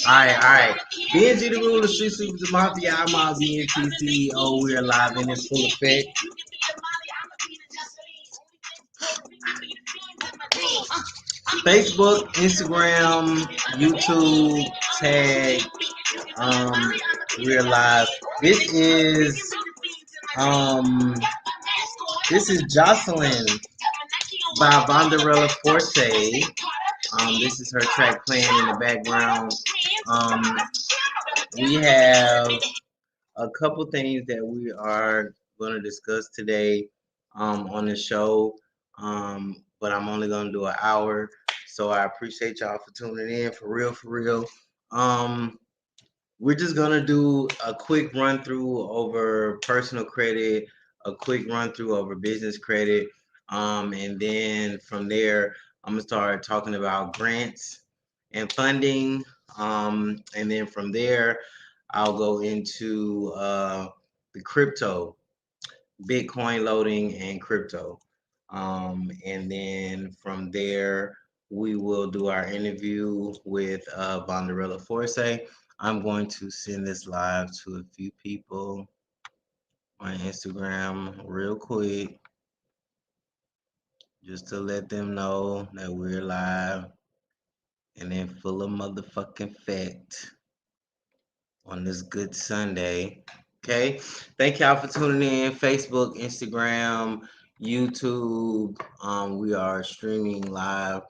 All right. BNG the ruler, street super the mafia, I'm all BNT CEO. We're live in its full effect. Facebook, Instagram, YouTube, tag, um, we're live. This is um this is Jocelyn by Vonderella Forte. This is her track playing in the background. Um, we have a couple things that we are going to discuss today on the show, but I'm only going to do an hour. So I appreciate y'all for tuning in, for real, for real. We're just going to do a quick run through over personal credit, a quick run through over business credit, and then from there, I'm going to start talking about grants and funding. And then from there, I'll go into the crypto, Bitcoin loading, and crypto. And then from there, we will do our interview with Vonderella Force. I'm going to send this live to a few people on Instagram real quick, just to let them know that we're live and in full of motherfucking fact on this good Sunday. Okay. Thank y'all for tuning in. Facebook, Instagram, YouTube. We are streaming live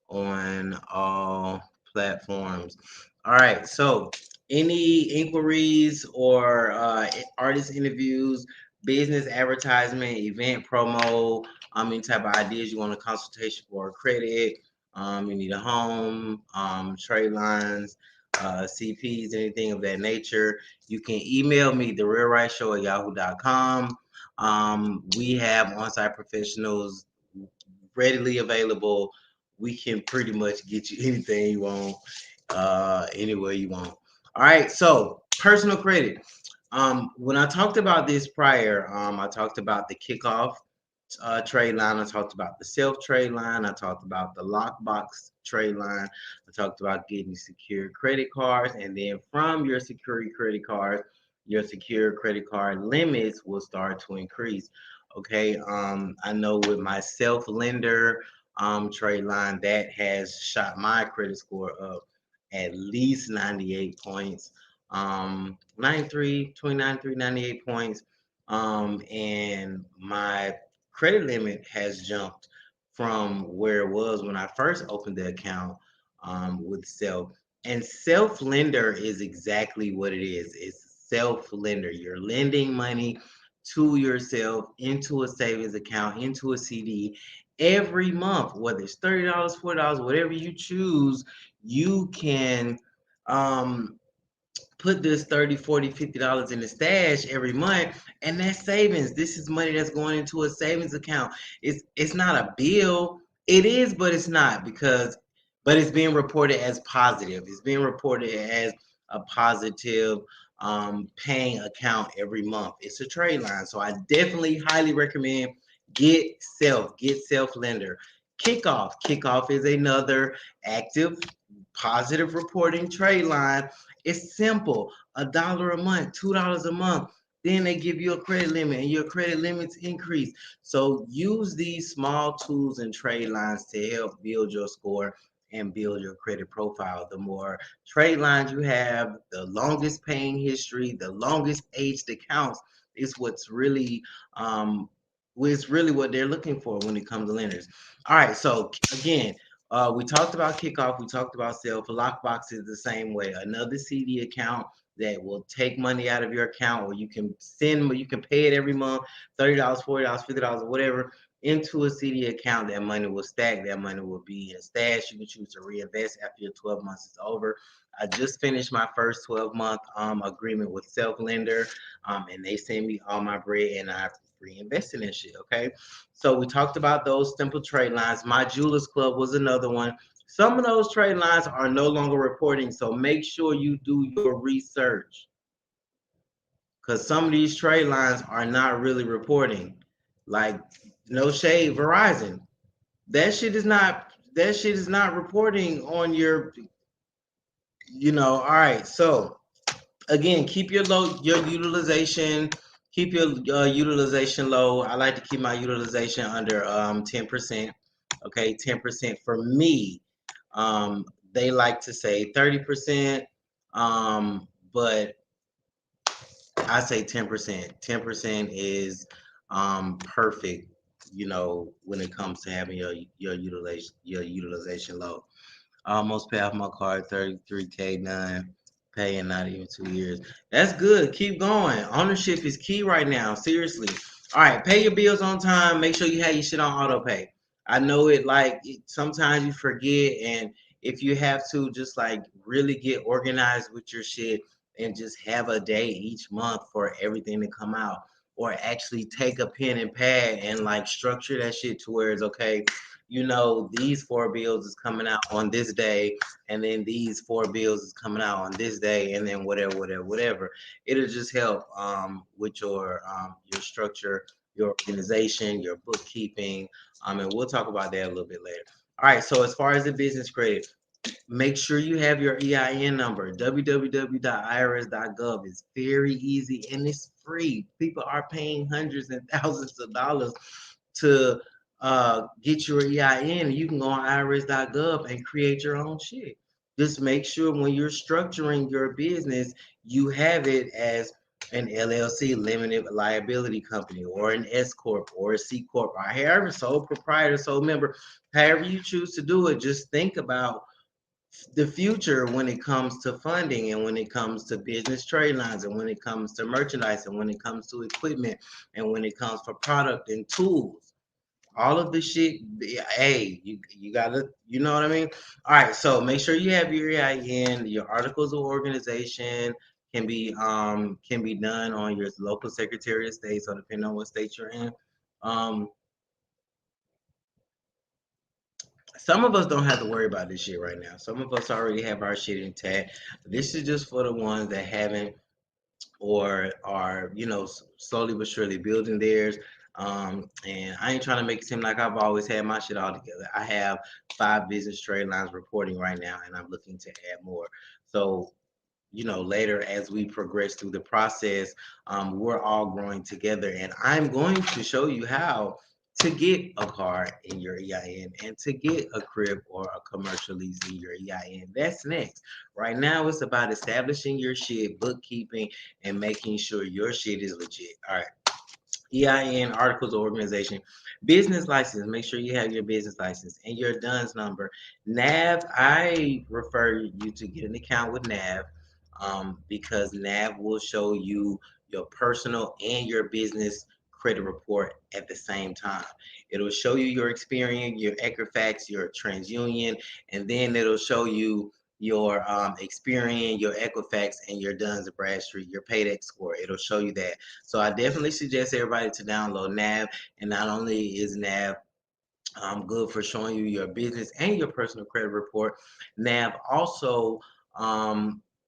on all platforms. All right. So any inquiries or artist interviews, business advertisement, event promo, any type of ideas you want a consultation for credit, you need a home, trade lines, CPs, anything of that nature, you can email me, therealrightshow@yahoo.com. We have on-site professionals readily available. We can pretty much get you anything you want, anywhere you want. All right, so personal credit. When I talked about this prior, I talked about the kickoff trade line. I talked about the self trade line. I talked about the lockbox trade line. I talked about getting secure credit cards, and then from your security credit cards, your secure credit card limits will start to increase. Okay, I know with my self lender trade line, that has shot my credit score up at least 98 points. 93, 93, 98 points. And my credit limit has jumped from where it was when I first opened the account with Self. And Self Lender is exactly what it is. It's self lender. You're lending money to yourself into a savings account, into a CD every month, whether it's $30, $40, whatever you choose, you can um put this 30, 40, $50 in the stash every month, and that's savings. This is money that's going into a savings account. It's not a bill. It is, but it's not, because but it's being reported as positive. It's being reported as a positive paying account every month. It's a trade line. So I definitely highly recommend get self lender. Kickoff is another active positive reporting trade line. It's simple. $1 a month, $2 a month. Then they give you a credit limit, and your credit limits increase. So use these small tools and trade lines to help build your score and build your credit profile. The more trade lines you have, the longest paying history, the longest aged accounts is what's really what they're looking for when it comes to lenders. All right, so again, we talked about kickoff. We talked about self. Lockbox is the same way. Another CD account that will take money out of your account, or you can pay it every month, $30, $40, $50, whatever, into a CD account. That money will stack. That money will be in stash. You can choose to reinvest after your 12 months is over. I just finished my first 12-month agreement with Self Lender, and they send me all my bread, and I reinvested in shit. Okay. So we talked about those simple trade lines. My Jewelers Club was another one. Some of those trade lines are no longer reporting, so make sure you do your research, because some of these trade lines are not really reporting. Like, no shade, Verizon. That shit is not reporting on your All right. So again, keep your utilization. Keep your utilization low. I like to keep my utilization under 10%. Okay, 10% for me. They like to say 30%, but I say 10%. 10% is perfect. When it comes to having your utilization low. I almost pay off my car, 33K done, paying not even 2 years. That's good. Keep going. Ownership is key right now. Seriously. All right, pay your bills on time. Make sure you have your shit on auto pay. I know sometimes you forget, and if you have to just like really get organized with your shit and just have a day each month for everything to come out, or actually take a pen and pad and like structure that shit to where it's okay, these four bills is coming out on this day, and then these four bills is coming out on this day, and then whatever, whatever, whatever. It'll just help with your structure, your organization, your bookkeeping. And we'll talk about that a little bit later. All right. So as far as the business credit, make sure you have your EIN number. www.irs.gov is very easy and it's free. People are paying hundreds and thousands of dollars to get your EIN. You can go on irs.gov and create your own shit. Just make sure when you're structuring your business, you have it as an LLC, limited liability company, or an S corp, or a C corp, or however, sole proprietor, sole member, however you choose to do it. Just think about the future when it comes to funding, and when it comes to business trade lines, and when it comes to merchandise, and when it comes to equipment, and when it comes for product and tools. All of the shit, hey, you gotta, you know what I mean? All right, so make sure you have your EIN. Your articles of organization can be done on your local Secretary of State. So depending on what state you're in. Um, some of us don't have to worry about this shit right now. Some of us already have our shit intact. This is just for the ones that haven't, or are, slowly but surely building theirs. And I ain't trying to make it seem like I've always had my shit all together. I have 5 business trade lines reporting right now, and I'm looking to add more. So later as we progress through the process, we're all growing together. And I'm going to show you how to get a car in your EIN, and to get a crib or a commercial lease in your EIN. That's next. Right now, it's about establishing your shit, bookkeeping, and making sure your shit is legit. All right. EIN, articles of organization, business license. Make sure you have your business license and your DUNS number. NAV, I refer you to get an account with NAV, because NAV will show you your personal and your business credit report at the same time. It'll show you your Experian, your Equifax, your TransUnion, and then it'll show you your Experian, your Equifax, and your Duns and Bradstreet, your Paydex score. It'll show you that. So I definitely suggest everybody to download NAV. And not only is NAV good for showing you your business and your personal credit report, NAV also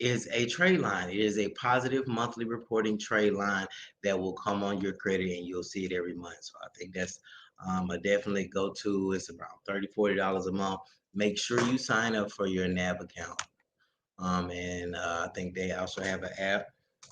is a trade line. It is a positive monthly reporting trade line that will come on your credit, and you'll see it every month. So I think that's a definitely go to. It's about $30, $40 a month. Make sure you sign up for your NAV account. And I think they also have an app.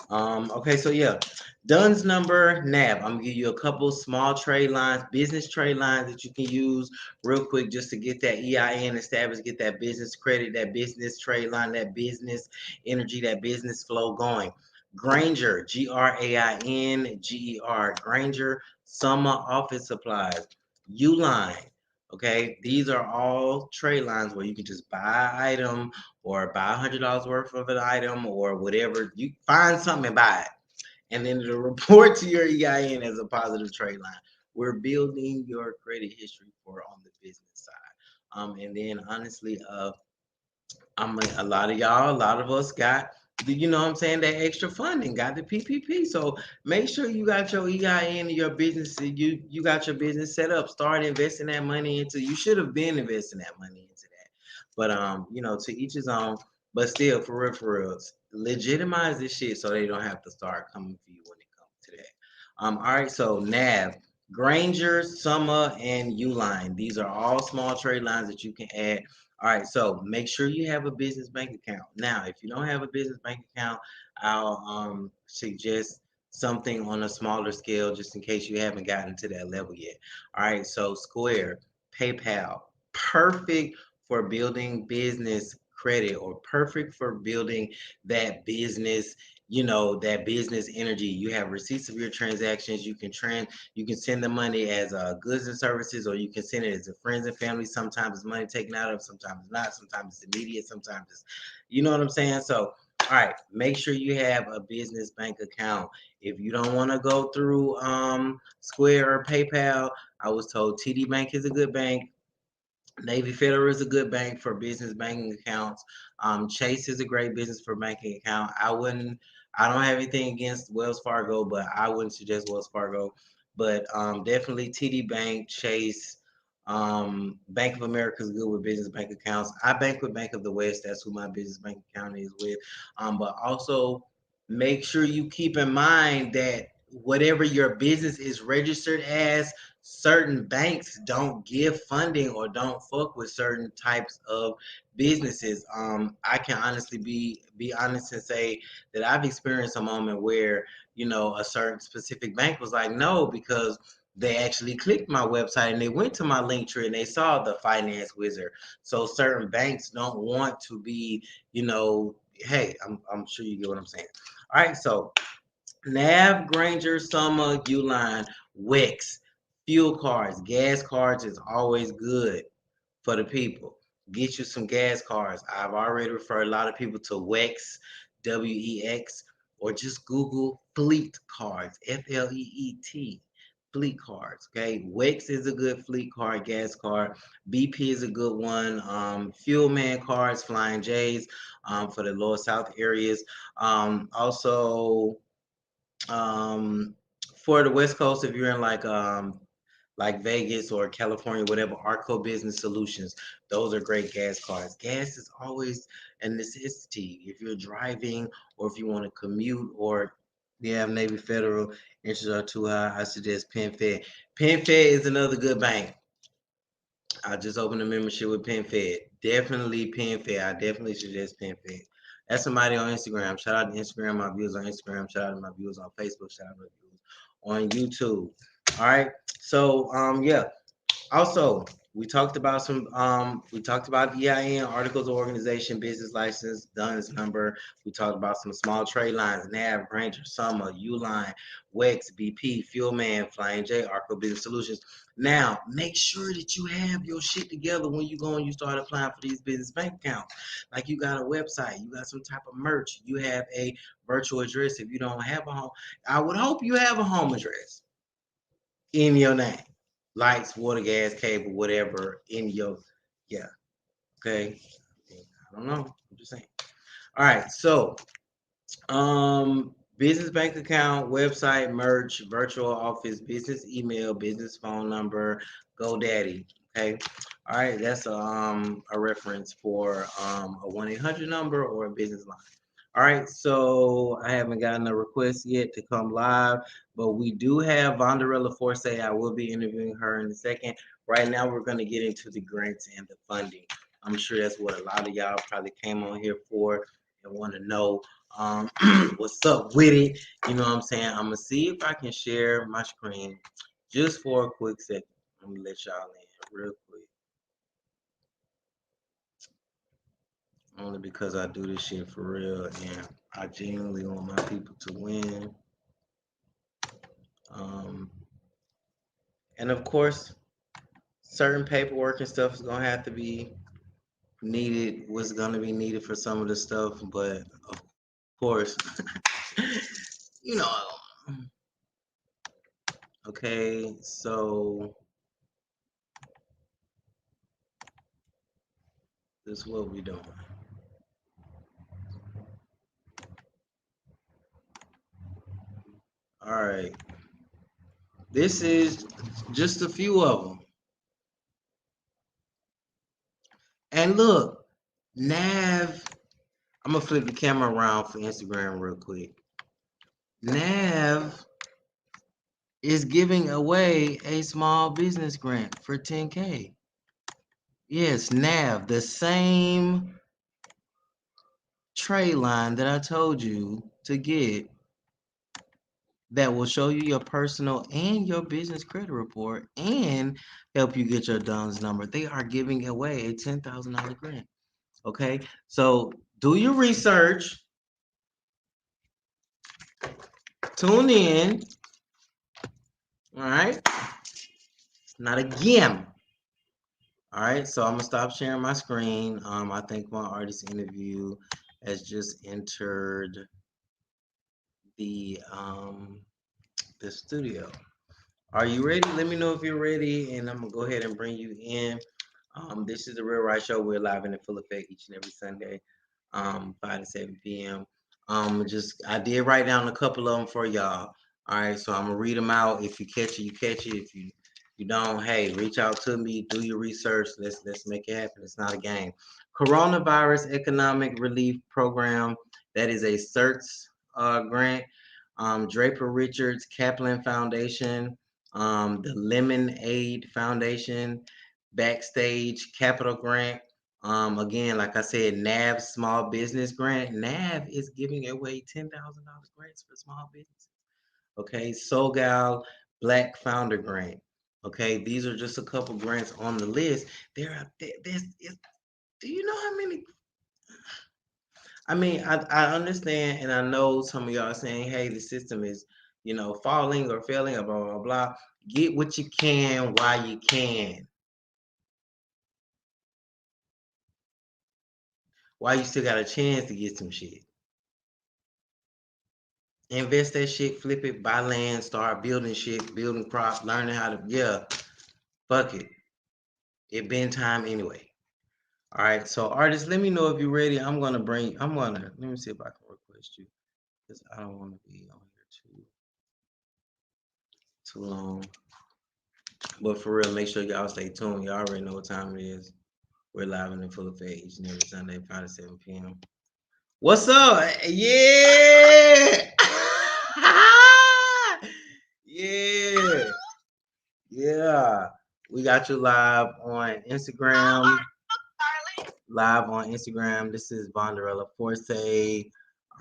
Okay, so yeah, Dunn's number, NAV. I'm gonna give you a couple small trade lines, business trade lines that you can use real quick, just to get that EIN established, get that business credit, that business trade line, that business energy, that business flow going. Granger, Grainger, Granger, summer office supplies. Uline, okay, these are all trade lines where you can just buy an item, or buy $100 worth of an item, or whatever. You find something and buy it, and then it'll report to your EIN as a positive trade line. We're building your credit history for on the business side. And then honestly, a lot of y'all, a lot of us got, what I'm saying, that extra funding, got the PPP. So make sure you got your EIN in your business. You got your business set up. Start investing that money into. You should have been investing that money into that. But to each his own. But still, for real, legitimize this shit so they don't have to start coming for you when it comes to that. All right. So NAV, Granger, Summer, and Uline. These are all small trade lines that you can add. All right, so make sure you have a business bank account. Now, if you don't have a business bank account, I'll suggest something on a smaller scale just in case you haven't gotten to that level yet. All right, so Square, PayPal, perfect for building business credit or perfect for building that business, that business energy. You have receipts of your transactions. You can send the money as goods and services, or you can send it as a friends and family. Sometimes it's money taken out of, sometimes it's not, sometimes it's immediate, sometimes it's, you know what I'm saying? So, all right, make sure you have a business bank account. If you don't want to go through Square or PayPal, I was told TD Bank is a good bank. Navy Federal is a good bank for business banking accounts. Chase is a great business for banking account. I don't have anything against Wells Fargo, but I wouldn't suggest Wells Fargo. But definitely TD Bank, Chase, Bank of America is good with business bank accounts. I bank with Bank of the West. That's who my business bank account is with. But also make sure you keep in mind that whatever your business is registered as, certain banks don't give funding or don't fuck with certain types of businesses. I can honestly be honest and say that I've experienced a moment where a certain specific bank was like no, because they actually clicked my website and they went to my link tree and they saw the finance wizard. So certain banks don't want to be, hey, I'm sure you get what I'm saying. All right, so Nav, Granger, Summer, Uline, Wix, fuel cards, gas cards is always good for the people. Get you some gas cards. I've already referred a lot of people to Wex, WEX, or just Google fleet cards, FLEET, fleet cards. Okay, Wex is a good fleet card, gas card. BP is a good one. Fuel Man cards, Flying J's, for the lower south areas. Also, um, for the West Coast, if you're in like Vegas or California, whatever, Arco Business Solutions, those are great gas cards. Gas is always a necessity if you're driving or if you want to commute or you have Navy Federal, interest are too high. I suggest PenFed. PenFed is another good bank. I just opened a membership with PenFed. Definitely PenFed. I definitely suggest PenFed. That's somebody on Instagram. Shout out to Instagram, my viewers on Instagram. Shout out to my viewers on Facebook. Shout out to my viewers on YouTube. All right. So yeah, also, we talked about EIN, articles of organization, business license, DUNS number. We talked about some small trade lines, NAV, Granger, Summer, Uline, Wex, BP, Fuelman, Flying J, Arco Business Solutions. Now, make sure that you have your shit together when you go and you start applying for these business bank accounts. Like you got a website, you got some type of merch, you have a virtual address. If you don't have a home, I would hope you have a home address in your name. Lights, water, gas, cable, whatever in your, yeah. Okay. I don't know. I'm just saying. All right. So, business bank account, website, merch, virtual office, business email, business phone number, GoDaddy. Okay. All right. That's a reference for a 1-800 number or a business line. All right, so I haven't gotten a request yet to come live, but we do have Vonderella Force. I will be interviewing her in a second. Right now, we're going to get into the grants and the funding. I'm sure that's what a lot of y'all probably came on here for and want to know what's up with it. You know what I'm saying? I'm going to see if I can share my screen just for a quick second. Let me let y'all in real quick. Only because I do this shit for real and I genuinely want my people to win. Um, and of course, certain paperwork and stuff is gonna have to be needed. What's gonna be needed for some of the stuff, but of course, you know. Okay, so this is what we doing. All right, this is just a few of them. And look, Nav. I'm gonna flip the camera around for Instagram real quick. Nav is giving away a small business grant for 10K. Yes, Nav, the same trade line that I told you to get that will show you your personal and your business credit report and help you get your DUNS number. They are giving away a $10,000 grant. Okay, so do your research, tune in. All right, not again. All right, so I'm gonna stop sharing my screen. I think my artist interview has just entered the the studio. Are you ready? Let me know if you're ready, and I'm gonna go ahead and bring you in. This is the Real Right Show. We're live and in full effect each and every Sunday, 5 to 7 p.m. Just I did write down a couple of them for y'all. All right, so I'm gonna read them out. If you catch it, you catch it. If you don't, hey, reach out to me. Do your research. Let's make it happen. It's not a game. Coronavirus Economic Relief Program. That is a CERTS grant. Draper Richards Kaplan Foundation. The Lemonade Foundation, Backstage Capital Grant. Again, like I said, NAV Small Business Grant. NAV is giving away $10,000 grants for small businesses. Okay, SoGal Black Founder Grant. Okay, these are just a couple grants on the list. Do you know how many? I mean, I understand and I know some of y'all are saying, hey, the system is, falling or failing or blah, blah, blah. Get what you can while you can. While you still got a chance to get some shit. Invest that shit, flip it, buy land, start building shit, building crops, learning how to, yeah, fuck it. It been time anyway. All right, so artists, let me know if you're ready. Let me see if I can request you because I don't want to be on here too long. But for real, make sure y'all stay tuned. Y'all already know what time it is. We're live and in full effect each and every Sunday, 5 to 7 p.m. What's up? Yeah. Yeah. Yeah. We got you live on Instagram. Live on Instagram. This is Vonderella Forte.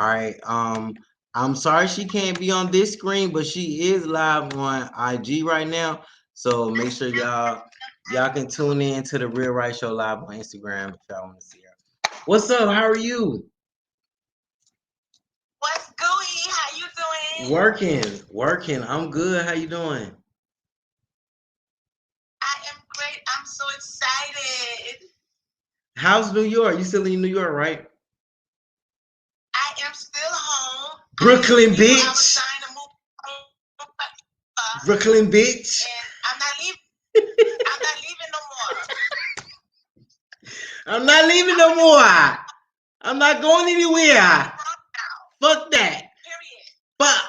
All right. I'm sorry she can't be on this screen, but she is live on IG right now. So make sure y'all can tune in to the Real Right Show live on Instagram if y'all want to see her. What's up? How are you? What's gooey? How you doing? Working. I'm good. How you doing? I am great. I'm so excited. How's New York? You still in New York, right? I am still home. Brooklyn, bitch. I was trying to move Brooklyn, bitch. And I'm not leaving. I'm not leaving no more. I'm not leaving no more. I'm not going anywhere. Fuck that. Period. Fuck.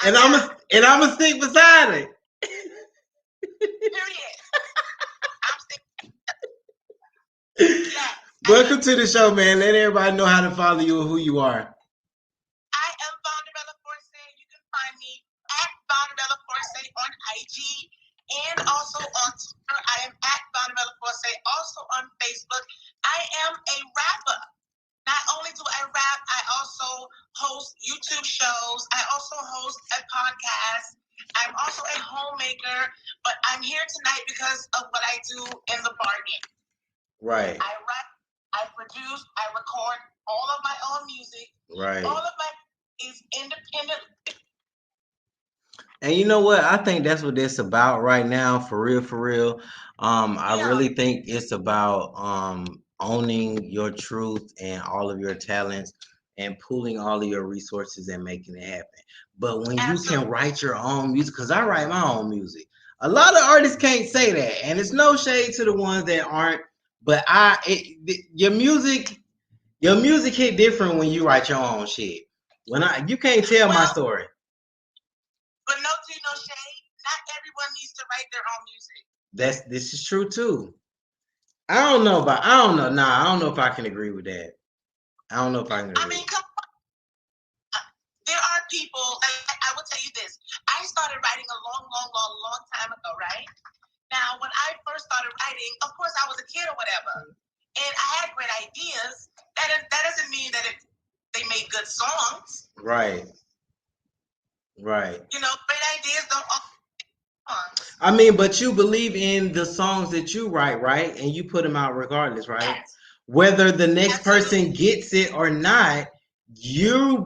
And I'm gonna stick beside it. Period. I'm sticking. Yes. Welcome to the show, man. Let everybody know how to follow you and who you are. I am Vonderella Forte. You can find me at Vonderella Forte on IG and also on Twitter. I am at Vonderella Forte. Also on Facebook. I am a rapper. Not only do I rap, I also host YouTube shows. I also host a podcast. I'm also a homemaker, but I'm here tonight because of what I do in the bargain. Right. I rap, I produce, I record all of my own music. Right. All of my is independent. And you know what? I think that's what it's about right now, for real, for real. I really think it's about owning your truth and all of your talents and pooling all of your resources and making it happen. But when you can write your own music, because I write my own music. A lot of artists can't say that, and it's no shade to the ones that aren't. But your music hit different when you write your own shit. You can't tell my story. But no tea, no shade. Not everyone needs to write their own music. This is true too. I don't know if I can agree with that. I don't know if I can agree. I mean, come on. There are people, I will tell you this. I started writing a long time ago, right? Now, when Right. Right. You know, great ideas don't always. I mean, but you believe in the songs that you write, right? And you put them out regardless, right? Yes. Whether the next Absolutely. person gets it or not, you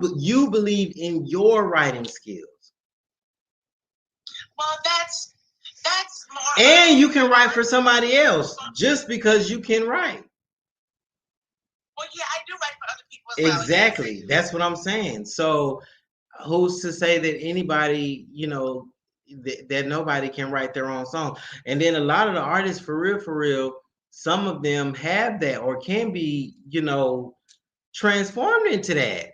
believe in your writing skills. Well, that's more. And you can write for somebody else just because you can write. Well, yeah, I do write for other people as well. Exactly. Yes. That's what I'm saying. So who's to say that anybody, that nobody can write their own song? And then a lot of the artists, for real, some of them have that or can be, transformed into that.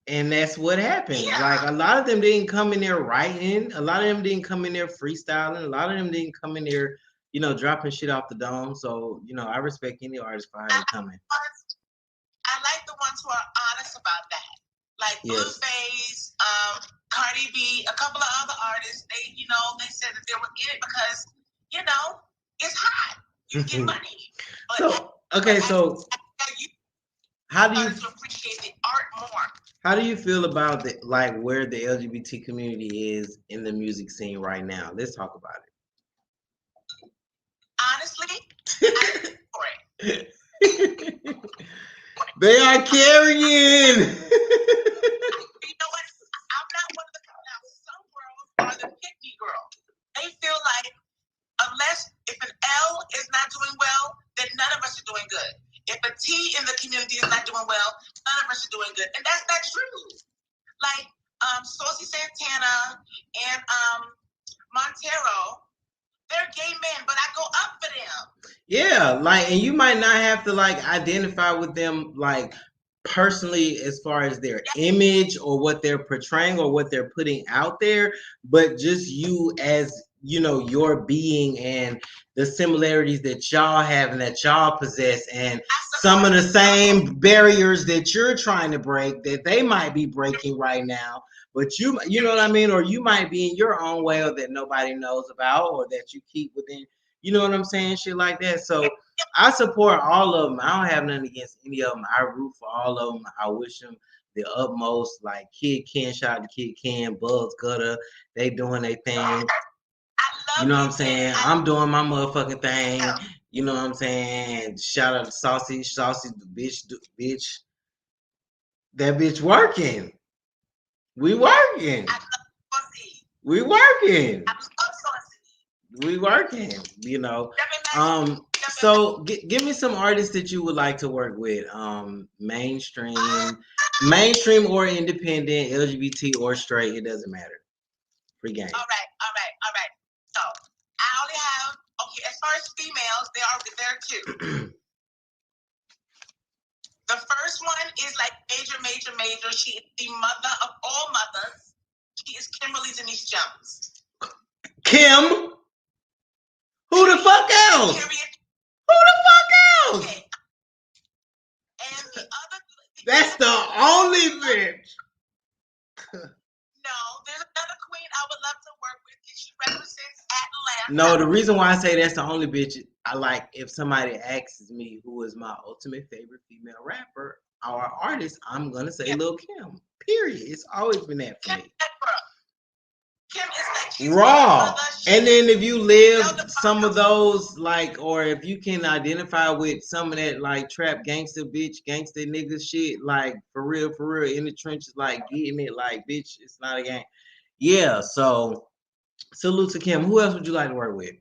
And that's what happened. Yeah. Like a lot of them didn't come in there writing. A lot of them didn't come in there freestyling. A lot of them didn't come in there, dropping shit off the dome. So, I respect any artist for how they come in. I like the ones who are honest about that. Like Yes. Blueface, Cardi B, a couple of other artists, they said that they were in it because, it's hot. You get money. But, so how do you to appreciate the art more? How do you feel about where the LGBT community is in the music scene right now? Let's talk about it. Honestly, I'm for it. They are carrying. You know what? I'm not one of the now. Some girls are the picky girl. They feel like unless if an L is not doing well, then none of us are doing good. If a T in the community is not doing well, none of us are doing good, and that's not true. Like Saucy Santana and Montero, they're gay men, but I go up for them. Yeah, and you might not have to identify with them personally as far as their image or what they're portraying or what they're putting out there, but just you as your being and the similarities that y'all have and that y'all possess and some of the same barriers that you're trying to break that they might be breaking right now, but you know what I mean, or you might be in your own way or that nobody knows about or that you keep within, you know what I'm saying, shit like that. So I support all of them. I don't have nothing against any of them. I root for all of them. I wish them the utmost. Like Kid Ken, shout out to Kid Ken, Buzz Gutter, they doing their thing. You know what I'm saying? I'm doing my motherfucking thing. You know what I'm saying? Shout out to Saucy, the bitch. That bitch working. We working. We working. We working. So give me some artists that you would like to work with. Mainstream or independent, LGBT or straight, it doesn't matter. Free game. All right. So I only have as far as females, there are two. The first one is like major. She is the mother of all mothers. She is Kimberly Denise Jones. Kim? Who the fuck else? Who the fuck else? Okay. And the other. That's the only bitch. No, there's another queen I would love to work with, and she represents Atlanta. No, the reason why I say that's the only bitch, I like if somebody asks me who is my ultimate favorite female rapper or artist, I'm gonna say Lil' Kim. Period. It's always been that for me. Kim is like raw. And then if you live some of those or if you can identify with some of that trap gangster bitch, gangster nigga shit, for real in the trenches, getting it, bitch, it's not a game. Yeah, so salute to Kim. Who else would you like to work with?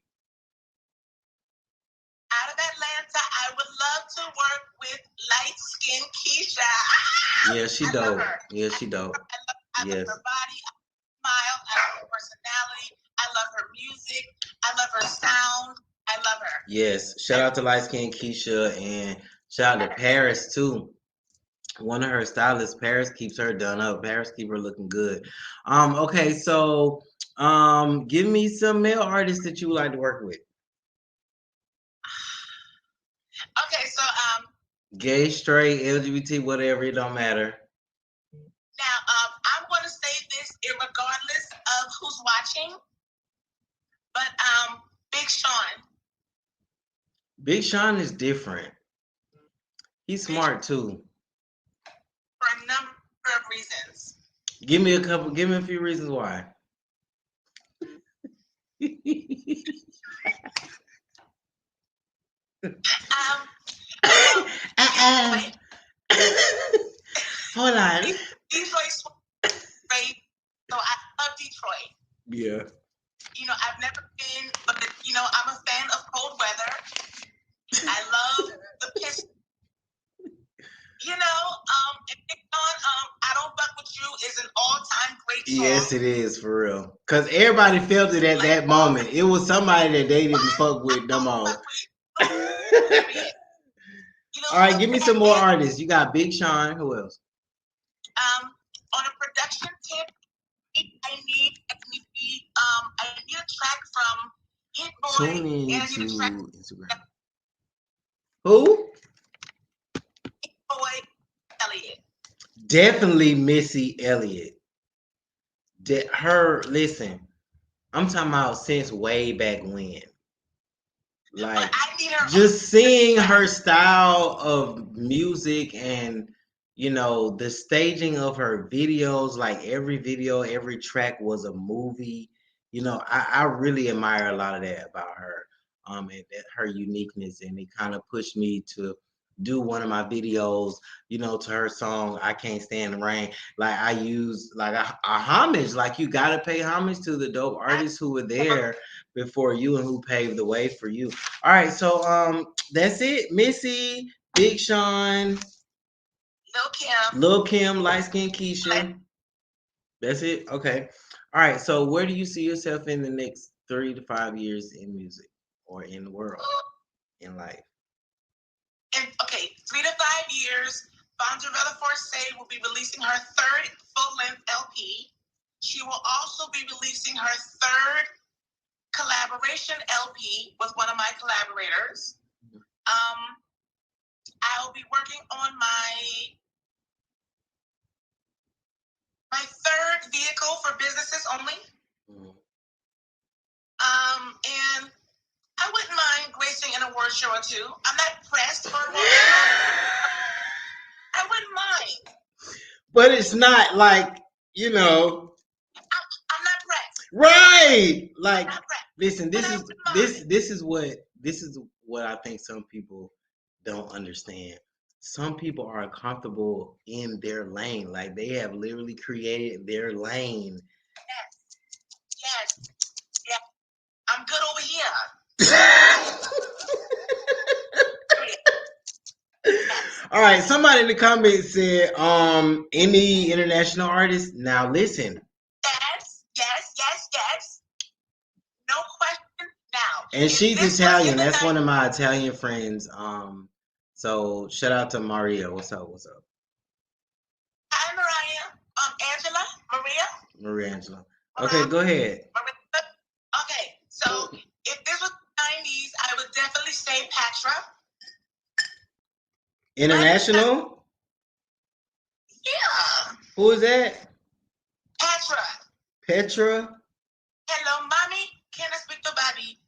Out of Atlanta, I would love to work with light skinned Keisha. Yeah, she dope. Yeah, she dope. I love her body, smile, I love her personality, I love her music, I love her sound, I love her. Yes, shout out to light skinned Keisha and shout out to Paris too. One of her stylists, Paris, keeps her done up. Paris keep her looking good. Okay, so give me some male artists that you would like to work with. Okay, so gay, straight, LGBT, whatever, it don't matter. Now, I'm going to say this regardless of who's watching, but Big Sean. Big Sean is different. He's smart too. For a number of reasons. Give me a few reasons why. Well, uh-uh. Detroit, Hold on. Detroit's great. So I love Detroit. Yeah. I've never been, but I'm a fan of cold weather. I love the Pistons. And Nick I Don't Fuck With You is an all-time great song. Yes, it is for real. Cause everybody felt it at that moment. It was somebody that they didn't fuck with no more. All right, give me some more artists. You got Big Sean. Who else? On a production tip, I need a track from Hit Boy. Tune in And I need a track to Instagram. Who? Hit Boy Elliott. Definitely Missy Elliott. Listen, I'm talking about since way back when. Like, just seeing her style of music and, the staging of her videos, like every video, every track was a movie. I really admire a lot of that about her, and her uniqueness, and it kind of pushed me to do one of my videos, to her song "I Can't Stand the Rain." Like I use like a homage, like you gotta pay homage to the dope artists who were there before you and who paved the way for you. All right, so that's it. Missy, Big Sean, Lil Kim, Light Skin Keisha. That's it. Okay. All right. So where do you see yourself in the next 3 to 5 years in music or in the world, in life? Okay, 3 to 5 years, Vonderella will be releasing her third full-length LP. She will also be releasing her third collaboration LP with one of my collaborators. I'll be working on my third vehicle for businesses only. And I wouldn't mind gracing an award show or two. I'm not pressed for a award show. I wouldn't mind. But it's not like, I'm not pressed. Right. Like, listen, this is what I think some people don't understand. Some people are comfortable in their lane. Like they have literally created their lane. Yes. I'm good over here. All right. Somebody in the comments said, any international artists. Now listen. Yes. No question now. And she's Italian. That's one of my Italian friends. So shout out to Maria. What's up? Hi, Maria. Angela. Maria Angela. Okay, go ahead. Okay, so if this was the 90s, I would definitely say Patra. International? Yeah. Who is that? Petra. Petra? Hello, mommy. Can I speak to Bobby?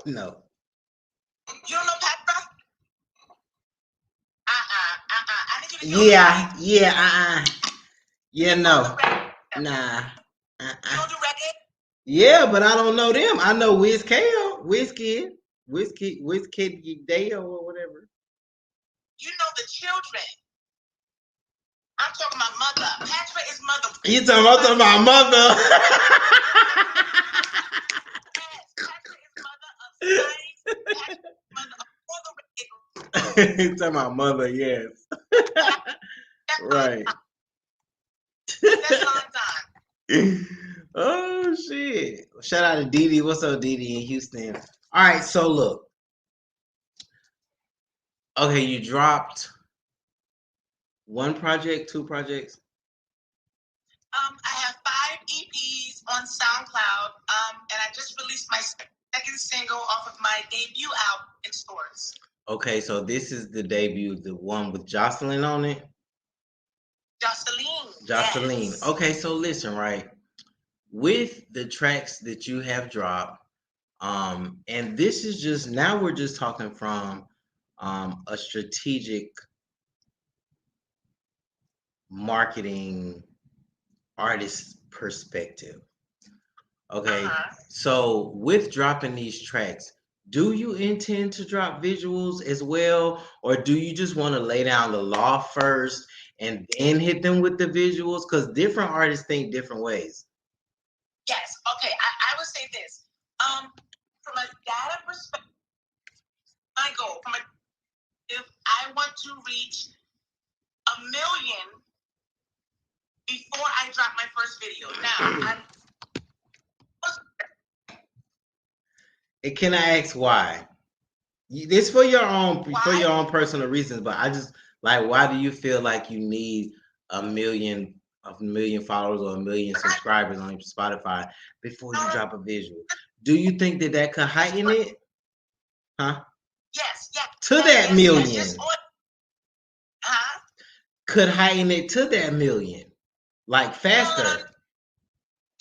No. You don't know Petra? I need you to Yeah, no. Nah. You don't do reggae? Yeah, but I don't know them. I know Wizkid Dale or whatever. You know the children. I'm talking about mother. Petra is mother. You talking about my mother? You talking about mother? Yes. Right. Oh shit! Shout out to Didi. What's up, Didi in Houston? All right, so look. Okay, you dropped one project, two projects. I have 5 EPs on SoundCloud, and I just released my second single off of my debut album in stores. Okay, so this is the debut, the one with Jocelyn on it. Jocelyn. Yes. Okay, so listen, right? With the tracks that you have dropped, and this is just now we're just talking from a strategic marketing artist's perspective. Okay, Uh-huh. so with dropping these tracks, do you intend to drop visuals as well, or do you just want to lay down the law first and then hit them with the visuals? Because different artists think different ways. Yes. Okay. I would say this. From a data perspective, my goal from a if I want to reach 1 million before I drop my first video. Now, And can I ask why? It's for your own personal reasons, but I just like, why do you feel like you need a million a million followers or a million subscribers on Spotify before you drop a visual? Do you think that that could heighten it? Huh? Yes, yes, To yes, that yes, million. yes. Just on, huh? Could heighten it to that million, like faster.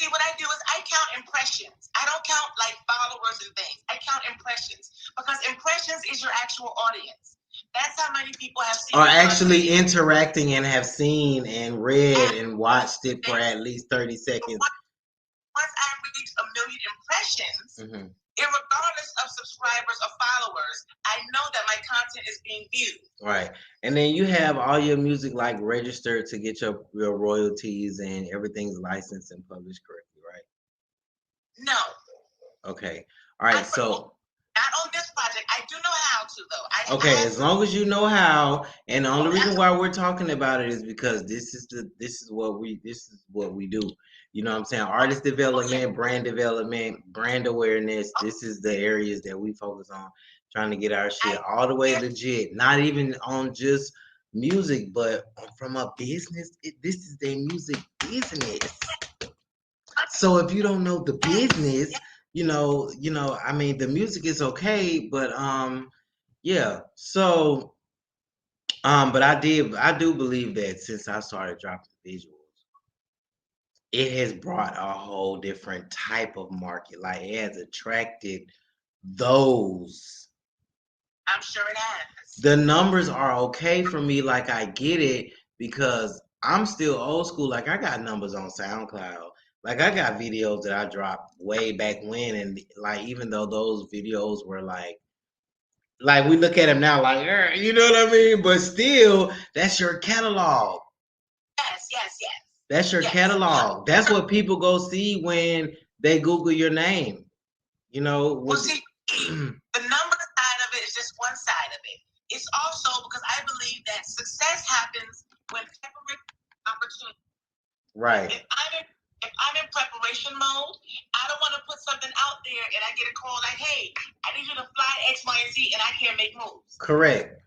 See, what I do is I count impressions. I don't count like followers and things. I count impressions because impressions is your actual audience. That's how many people have seen. Are actually interacting and have seen and read and watched it for at least 30 seconds. Once I reach 1 million impressions, irregardless of subscribers or followers, I know that my content is being viewed. Right. And then you have all your music like registered to get your royalties and everything's licensed and published correctly, right? No. Okay. All right. So not on this project. I do know how to though. Okay, as long as you know how, and the only reason why we're talking about it is because this is what we do. You know what I'm saying? Artist development, brand development, brand awareness. This is the areas that we focus on, trying to get our shit all the way legit. Not even on just music, but from a business. This is their music business. So if you don't know the business, I mean, the music is okay, but yeah. So but I do believe that since I started dropping visuals, it has brought a whole different type of market. Like it has attracted those. I'm sure it has. The numbers are okay for me, like I get it because I'm still old school. Like I got numbers on SoundCloud. Like I got videos that I dropped way back when, and like even though those videos were like we look at them now, like you know what I mean. But still, that's your catalog. Yes, yes, yes. That's your catalog. That's what people go see when they Google your name. You know. Well, see, the number side of it is just one side of it. It's also because I believe that success happens when opportunity. Right. If I'm in preparation mode, I don't want to put something out there and I get a call like, "Hey, I need you to fly X, Y, and Z," and I can't make moves. Correct.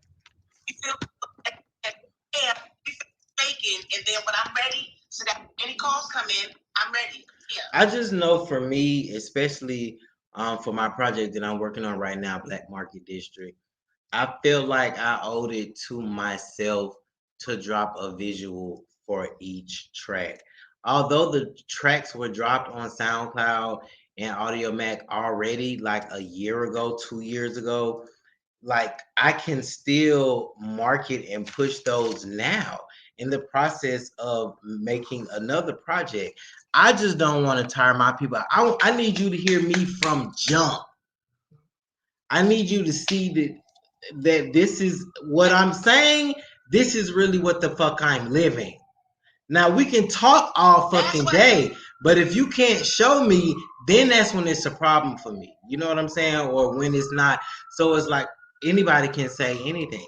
You feel faking, and then when I'm ready, so that any calls come in, I'm ready. Yeah. I just know for me, especially for my project that I'm working on right now, Black Market District, I feel like I owed it to myself to drop a visual for each track. Although the tracks were dropped on SoundCloud and Audio Mac already like a year ago, 2 years ago, like I can still market and push those now in the process of making another project. I just don't want to tire my people. I need you to hear me from jump. I need you to see that this is what I'm saying. This is really what the fuck I'm living. Now we can talk all fucking day, but if you can't show me, then that's when it's a problem for me. You know what I'm saying? Or when it's not. So it's like anybody can say anything.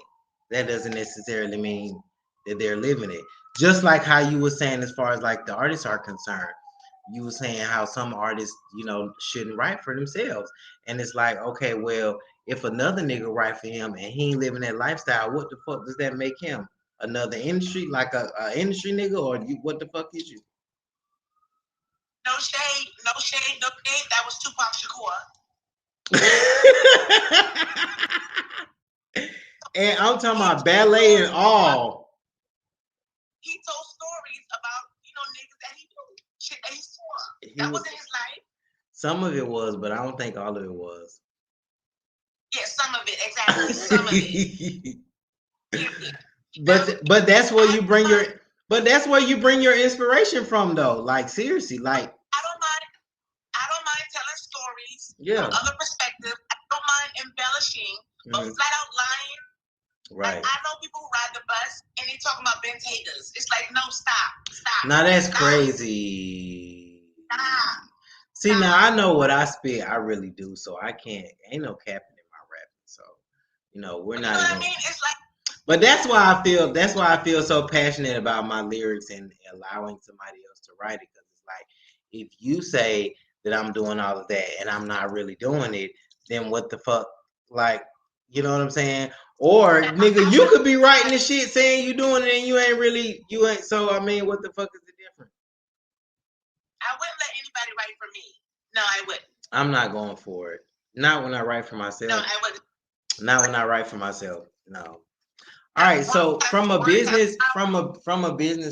That doesn't necessarily mean that they're living it. Just like how you were saying as far as like the artists are concerned. You were saying how some artists, shouldn't write for themselves. And it's like, okay, well, if another nigga write for him and he ain't living that lifestyle, what the fuck does that make him? Another industry, like a industry nigga, or you? What the fuck is you? No shade, no shade, no shade. That was Tupac Shakur. And I'm talking about ballet and all. He told stories about niggas that he knew, shit that he saw. That wasn't his life. Some of it was, but I don't think all of it was. Yeah, some of it, exactly. Some of it. But that's where you bring your But that's where you bring your inspiration from, though. Like seriously, like I don't mind. I don't mind telling stories yeah, from other perspectives. I don't mind embellishing, but flat out lying. right. I know people who ride the bus and they talking about Bentaygas. It's like, no, stop. Now that's stop. crazy. Stop. See, now I know what I spit. I really do, so I can't. Ain't no capping in my rapping. So, we're not. You know what I mean? It's like. But that's why I feel. That's why I feel so passionate about my lyrics and allowing somebody else to write it. Because it's like, if you say that I'm doing all of that and I'm not really doing it, then what the fuck? Like, you know what I'm saying? Or nigga, you could be writing the shit saying you doing it and you ain't. So I mean, what the fuck is the difference? I wouldn't let anybody write for me. No, I wouldn't. I'm not going for it. Not when I write for myself. No, I wouldn't. Not when I write for myself. No. All right. So from a business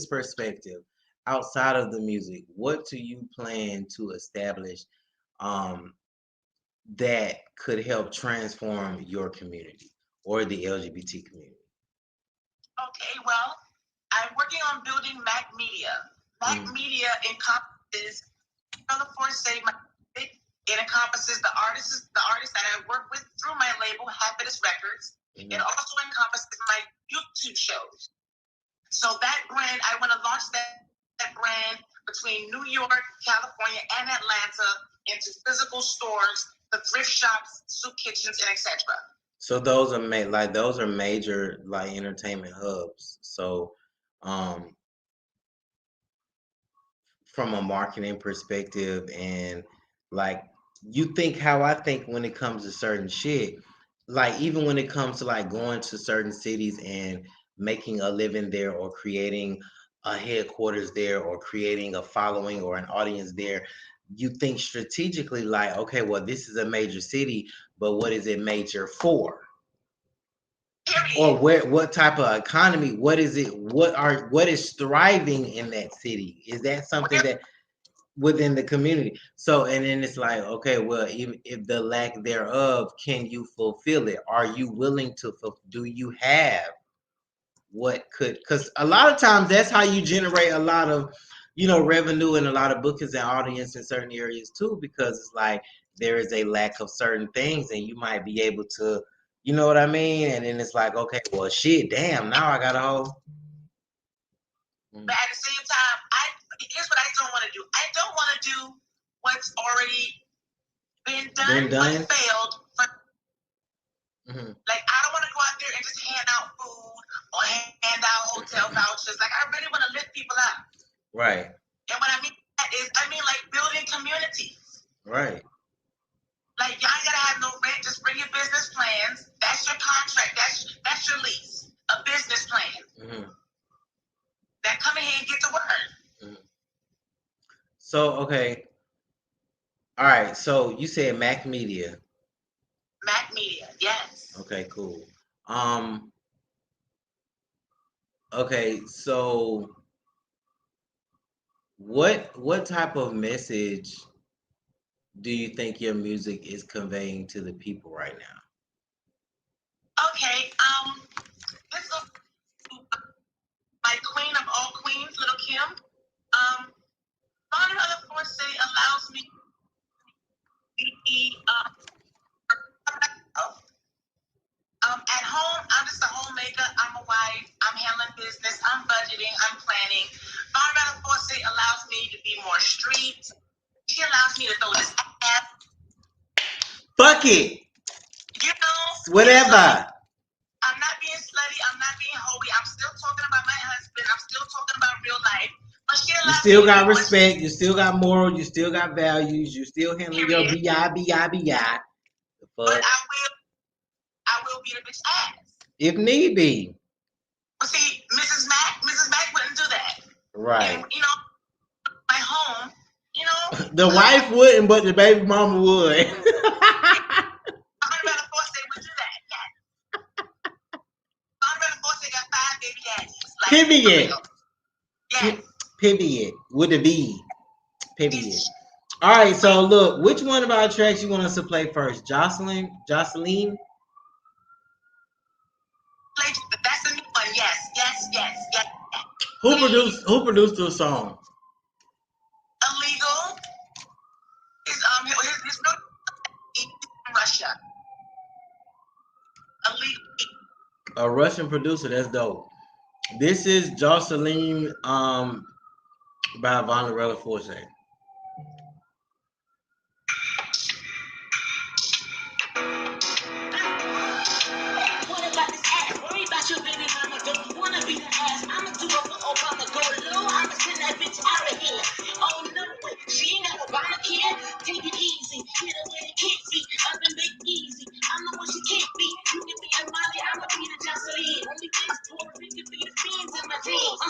perspective, outside of the music, what do you plan to establish that could help transform your community or the LGBT community? Okay, well, I'm working on building Mac Media. Mac Media encompasses it encompasses the artists that I work with through my label, Happiness Records. It also encompasses my YouTube shows. So that brand, I want to launch that brand between New York, California, and Atlanta into physical stores, the thrift shops, soup kitchens, and etc. So those are major like entertainment hubs. So from a marketing perspective and like you think how I think when it comes to certain shit, like even when it comes to like going to certain cities and making a living there or creating a headquarters there or creating a following or an audience there, you think strategically like, okay, well, this is a major city, but what is it major for? Or what type of economy? What is it? What is thriving in that city? Is that something that within the community? So and then it's like, okay, well, even if the lack thereof, can you fulfill it? Are you willing to do you have what could, because a lot of times that's how you generate a lot of revenue and a lot of bookings and audience in certain areas too, because it's like there is a lack of certain things and you might be able to, you know what I mean? And then it's like, okay, well shit, damn, now I got a whole. But at the same time, here's what I don't want to do. I don't want to do what's already been done. What failed. Like, I don't want to go out there and just hand out food or hand out hotel vouchers. Like, I really want to lift people up. Right. And what I mean like building communities. Right. Like, y'all ain't gotta have no rent. Just bring your business plans. That's your contract. That's your lease. A business plan. That come in here and get to work. So, okay. All right. So you said Mac Media. Mac Media, yes. Okay, cool. Okay, so what type of message do you think your music is conveying to the people right now? Okay, this is my queen of all queens, Little Kim. Vonderella Force allows me to be at home. I'm just a homemaker. I'm a wife. I'm handling business. I'm budgeting. I'm planning. Vonderella Force allows me to be more street. She allows me to throw this app. Fuck it. You know, whatever. I'm not being slutty. I'm not being holy. I'm still talking about my husband. I'm still talking about real life. But you still got respect. You still got moral. You still got values. You still handling your bi. But I will beat a bitch ass if need be. But see, Mrs. Mac wouldn't do that. Right. And, my home, the wife wouldn't, but the baby mama would. I'm gonna force they would do that. Yeah. I'm gonna force they got 5 baby daddies. Like, Period. Yes. Period. With a V. Period. All right, so look, which one of our tracks you want us to play first? Jocelyn? That's a new one. Yes. Who produced the song? Illegal. His real from Russia. Illegal. A Russian producer. That's dope. This is Jocelyn by Vonderella Force. What about this ass? Worry about your baby mama. Don't wanna be the ass. I'ma do it for Obama. Go low. I'ma send that bitch out of here. Oh no way. She ain't got Obamacare. Take it easy. Hit her where it can't be. Up and make easy. I'm the one she can't be. You can be a Molly. I'ma be the Jocelyn. Only things Puerto Rican be the fiends in my dreams.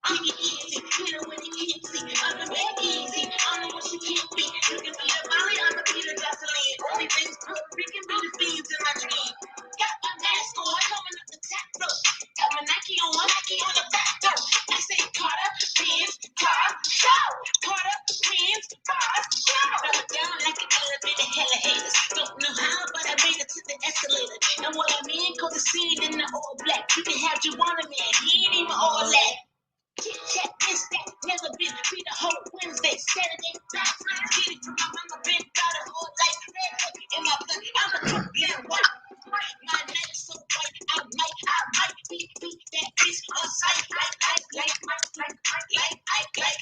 Take it easy. Hit her where it can't see. Up and make easy. I'm the one she can't be. You can be a Molly. I'ma be the Jocelyn. Only things Puerto Rican be the fiends in my dreams. Got my mask on, coming up the top rope. Got my Nike on the back door. I say Carter, Benz, car, show. Carter, Benz, car, show. Throw it down like an elevator, hella haters. Don't know how, but I made it to the escalator. And what I mean, cause the scene in the all black. You can have Juwana man, he ain't even all that. Chit chat, this, that, never been. Be the whole Wednesday, Saturday, back. Get it from my mama, been got a whole life. In my blood, I'm a true black white. My night's so white, I might be that bitch on sight. Like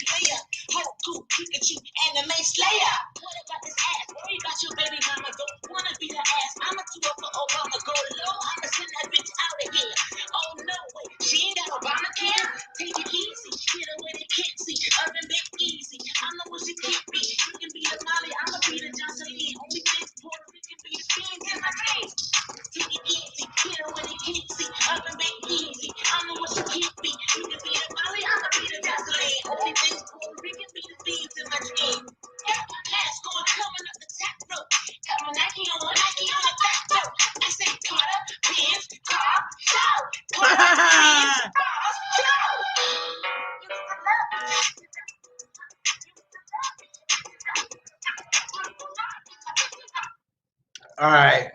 Leia. Goku, Pikachu, anime slayer. What about this ass? Worry about your baby mama. Don't wanna be the ass. I'ma do it for Obama. Go low, I'ma send that bitch out of here. Oh no way, she ain't got Obamacare. Take it easy, hit her where they can't see. Up and make easy. I'm the one she can't be. You can be the Molly, I'ma be the Jocelyn. Only things Puerto Rican be the fiends in my dreams. Take it easy, hit her where they can't see. Up and make easy. I'm the one she can't be. You can be the Molly, I'ma be the Jocelyn. Only things Puerto Rican be the fiends in my dreams. Got my mask on, coming up the top rope. Got my Nike on the back door. I say Carter, Benz, car, show. Carter, Benz, car, show. All right.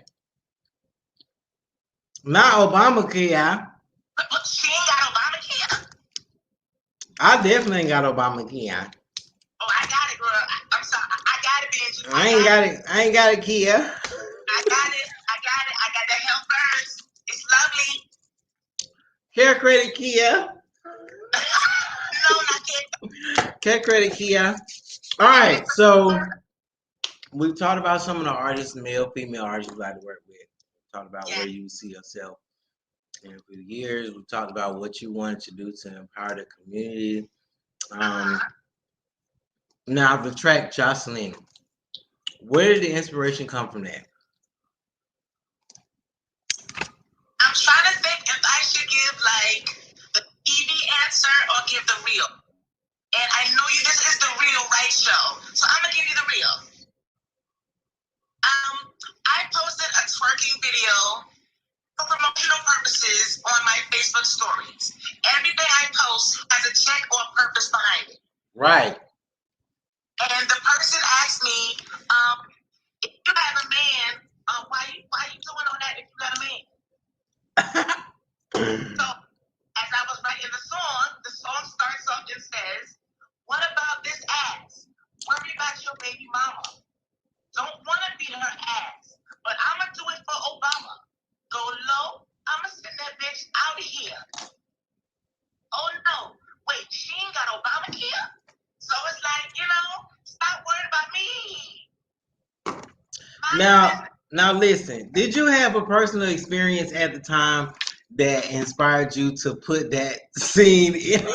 Not Obamacare. She ain't got Obamacare. I definitely ain't got Obamacare. Oh, I got it, girl. I'm sorry. I got it, Benji. I ain't got a Kia. I got it. I got that health first. It's lovely. Care credit Kia. No, not yet. Care credit Kia. All right, so we've talked about some of the artists, male, female artists you like to work with. We've talked about where you see yourself in a few years. We've talked about what you wanted to do to empower the community. Now, the track Jocelyn, where did the inspiration come from that? I'm trying to think if I should give like the TV answer or give the real. And I know you. This is the real right show, so I'm gonna give you the real. I posted a twerking video for promotional purposes on my Facebook stories. Everything I post has a check or a purpose behind it. Right. And the person asked me, if you have a man, why you doing all that if you got a man? So as I was writing the song starts off and says, what about this ass? Worry about your baby mama. Don't want to beat her ass, but I'ma do it for Obama. Go low, I'ma send that bitch out of here. Oh no, wait, she ain't got Obamacare? So it's like, stop worrying about me. Now listen, did you have a personal experience at the time that inspired you to put that scene in?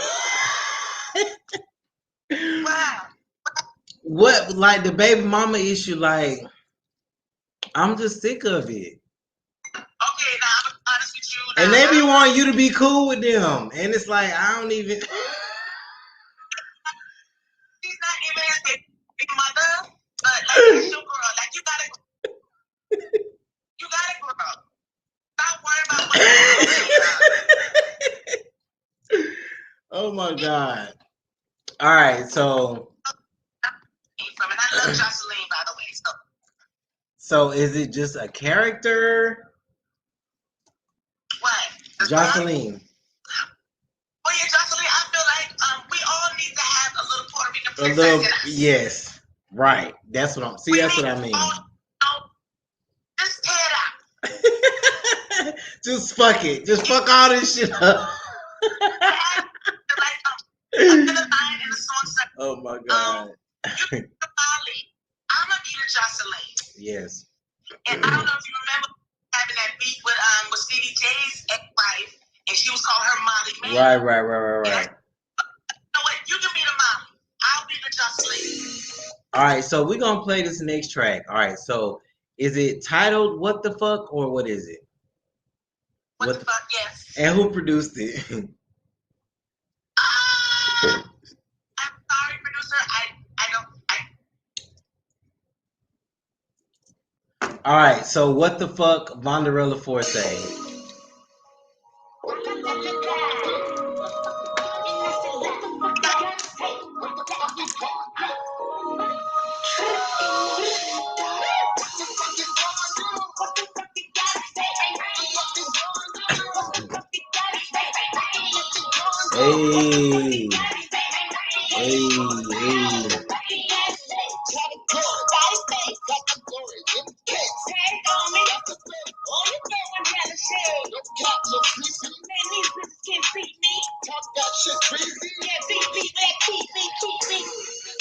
Wow. What, like the baby mama issue, like, I'm just sick of it. Okay, now I'm honest with you. And they be wanting you to be cool with them. And it's like, I don't even. She's not even his big mother, but like, that's your girl. Like, you gotta grow. Stop worrying about what Oh my God. All right, so. And I love Jocelyn, by the way. So is it just a character? What? Jocelyn. Oh yeah, Jocelyn. I feel A little, yes, right. That's what I'm. See, that's what I mean. Just tear it out. Just fuck it. Just fuck all this shit up. Oh my God. You Molly. I'm gonna be the Jocelyn. Yes. And I don't know if you remember having that beef with Stevie J's ex-wife, and she was calling her Molly. Right. You know what? You can be the Molly. I'll be the Jocelyn. All right, so we're gonna play this next track. All right, so is it titled "What the Fuck" or what is it? What the fuck? Yes. And who produced it? I'm sorry, producer. I don't. All right, so what the fuck, Vonderella Forte? Hey.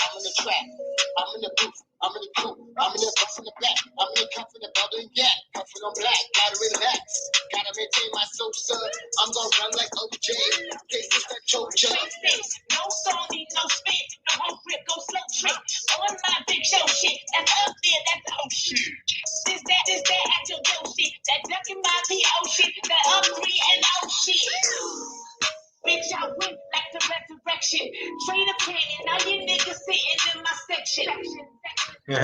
I'm in the trap. I'm in the booth. I'm in the coop. I'm in the bus in the back. I'm in the cuff in the building. Yeah, cuffing on black. Gotta relax. Gotta maintain my social. I'm gonna run like OJ. Cases that choke you. No song need no spit. The whole grip go slow trick. On my big show shit. That's up there. That's the whole shit. This that at your dough shit. That duck in my PO shit. That up 3 and out shit. Bitch, I went like the resurrection. Trade a penny, now you niggas sitting in my section. 5'10"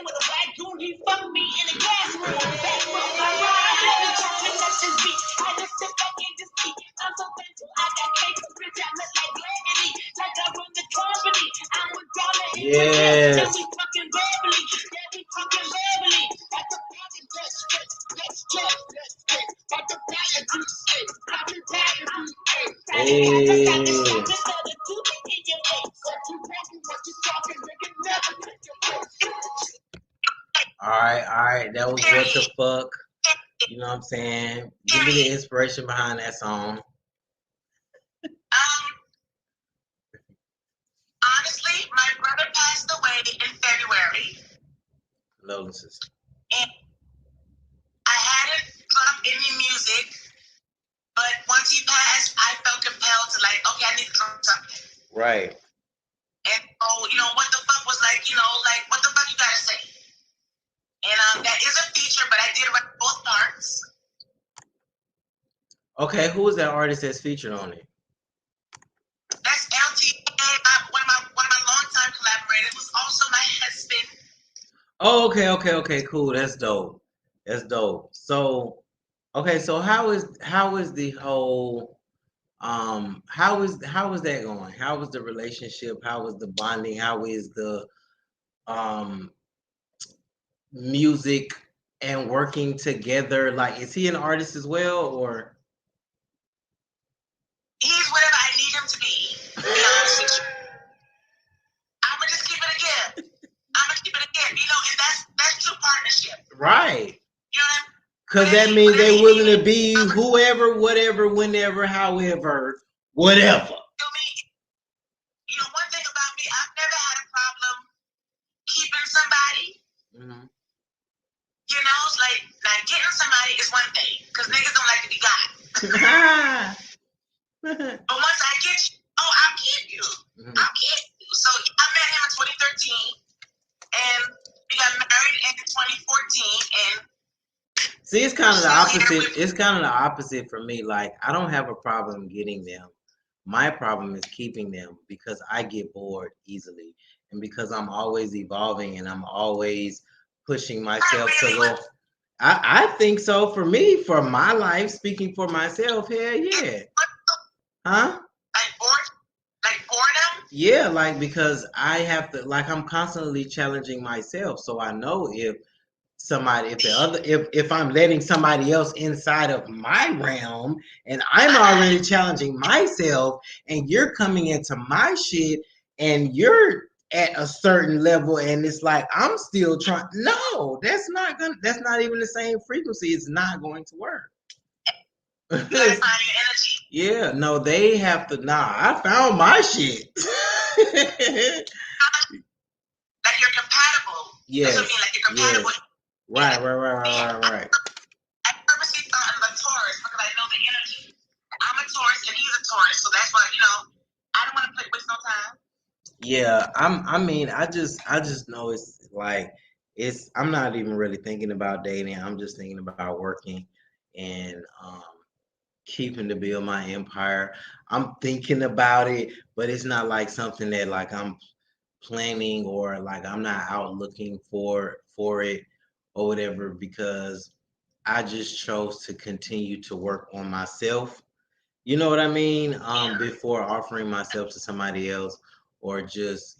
with a black goon, he fucked me in the classroom. Back from my ride, I be chopping up this beat. I just sit back and just eat. I'm so thankful I got cake, bitch, I look like Gladney. Like I run the company, I'm a dollar in my head. And we fucking Beverly, yeah, we fucking Beverly. Like the party, let's get, like the party, All right. That was what the fuck. You know what I'm saying? Give me the inspiration behind that song. Honestly, my brother passed away in February. Condolences. And I hadn't dropped any music, but once he passed, I felt compelled to okay, I need to drop something. Right. And what the fuck was what the fuck you gotta say? And that is a feature, but I did write both parts. Okay, who is that artist that's featured on it? That's LTA, one of my longtime collaborators, was also my husband. Oh, okay, cool. That's dope. So, okay, so how is the whole how is that going? How is the relationship? How is the bonding? How is the music and working together? Like, is he an artist as well, or? He's whatever I need him to be. To be honest with you, I'ma just keep it again. And that's true partnership. Right. You know what I mean? Because that means they're willing to be whoever, whatever, whenever, however, whatever. One thing about me, I've never had a problem keeping somebody. Mm-hmm. It's like getting somebody is one thing, because niggas don't like to be got. But once I get you, I'll keep you. Mm-hmm. I'll keep you. So I met him in 2013, and we got married in 2014, and see, it's kind of the opposite. It's kind of the opposite for me. Like, I don't have a problem getting them. My problem is keeping them, because I get bored easily, and because I'm always evolving and I'm always pushing myself to go. I think so. For me, for my life, speaking for myself, hell yeah. Huh? Like boredom? Yeah, because I have to, I'm constantly challenging myself, so I know if I'm letting somebody else inside of my realm and I'm already challenging myself and you're coming into my shit, and you're at a certain level, and it's like I'm still trying. No, that's not even the same frequency. It's not going to work. You gotta find your energy. Yeah, no, they have to. Nah, I found my shit. Like you're compatible. Yes. That's what I mean. Like you're compatible. Yes. Right. I purposely thought I'm a Taurus because I know the energy. I'm a Taurus and he's a Taurus, so that's why I don't want to waste no time. Yeah, I just know it's like I'm not even really thinking about dating. I'm just thinking about working and keeping to build my empire. I'm thinking about it, but it's not like something that like I'm planning or like I'm not out looking for it or whatever, because I just chose to continue to work on myself. You know what I mean? Before offering myself to somebody else, or just,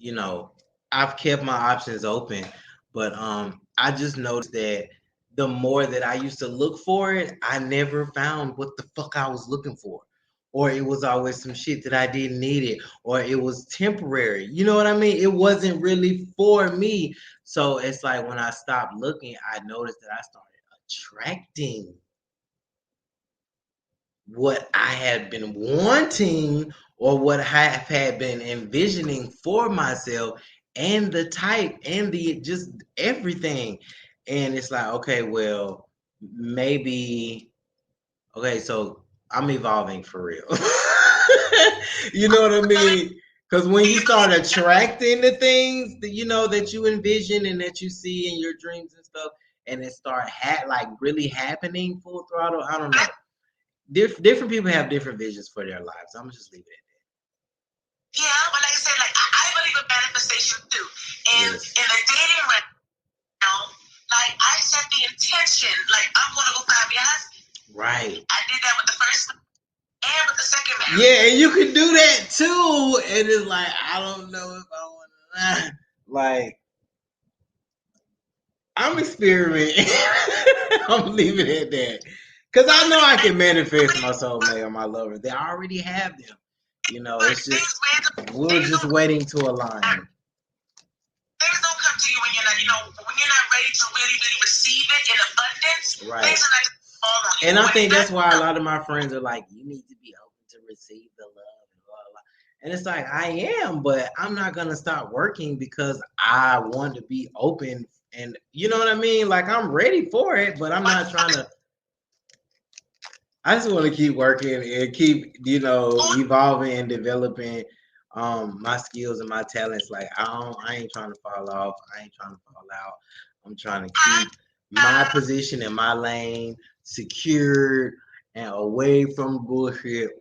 I've kept my options open, but I just noticed that the more that I used to look for it, I never found what the fuck I was looking for. Or it was always some shit that I didn't need it, or it was temporary. You know what I mean? It wasn't really for me. So it's like when I stopped looking, I noticed that I started attracting what I had been wanting, or what I have had been envisioning for myself, and the type and the just everything. And it's like, okay, well, maybe, okay, so I'm evolving for real. You know what I mean? Because when you start attracting the things that that you envision and that you see in your dreams and stuff, and it start like really happening full throttle, I don't know. Different people have different visions for their lives. I'm just leave it at that. Yeah, but like I said, like I believe in manifestation too. And yes, in the dating realm, like I set the intention, like I'm gonna go 5 years. Right. I did that with the first and with the second marriage. Yeah, and you can do that too. And it's like, I don't know if I want to. Like, I'm experimenting. I'm leaving it at that. Because I know I can manifest my soulmate or my lover. They already have them. It's just, we're just waiting to align. Things don't come to you when you're not ready to really, really receive it in abundance. Right. Things are not just fall on you. And I think that's why a lot of my friends are like, you need to be open to receive the love and blah, blah. And it's like, I am, but I'm not going to stop working because I want to be open. And you know what I mean? Like, I'm ready for it, but I'm not trying to. I just want to keep working and keep, evolving and developing my skills and my talents. Like, I ain't trying to fall off. I ain't trying to fall out. I'm trying to keep my position in my lane secured and away from bullshit,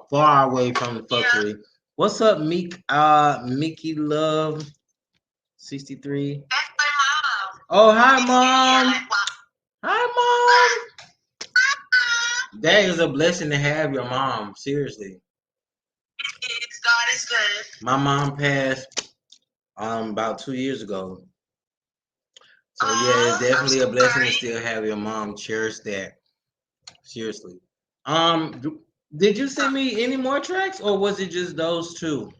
far away from the fuckery. What's up, Mickey Love 63? That's my mom. Oh, hi, Mom. Hi, Mom. That is a blessing to have your mom. Seriously. God is good. My mom passed about 2 years ago. So yeah, it's definitely a blessing to still have your mom. Cherish that. Seriously. Did you send me any more tracks, or was it just those two?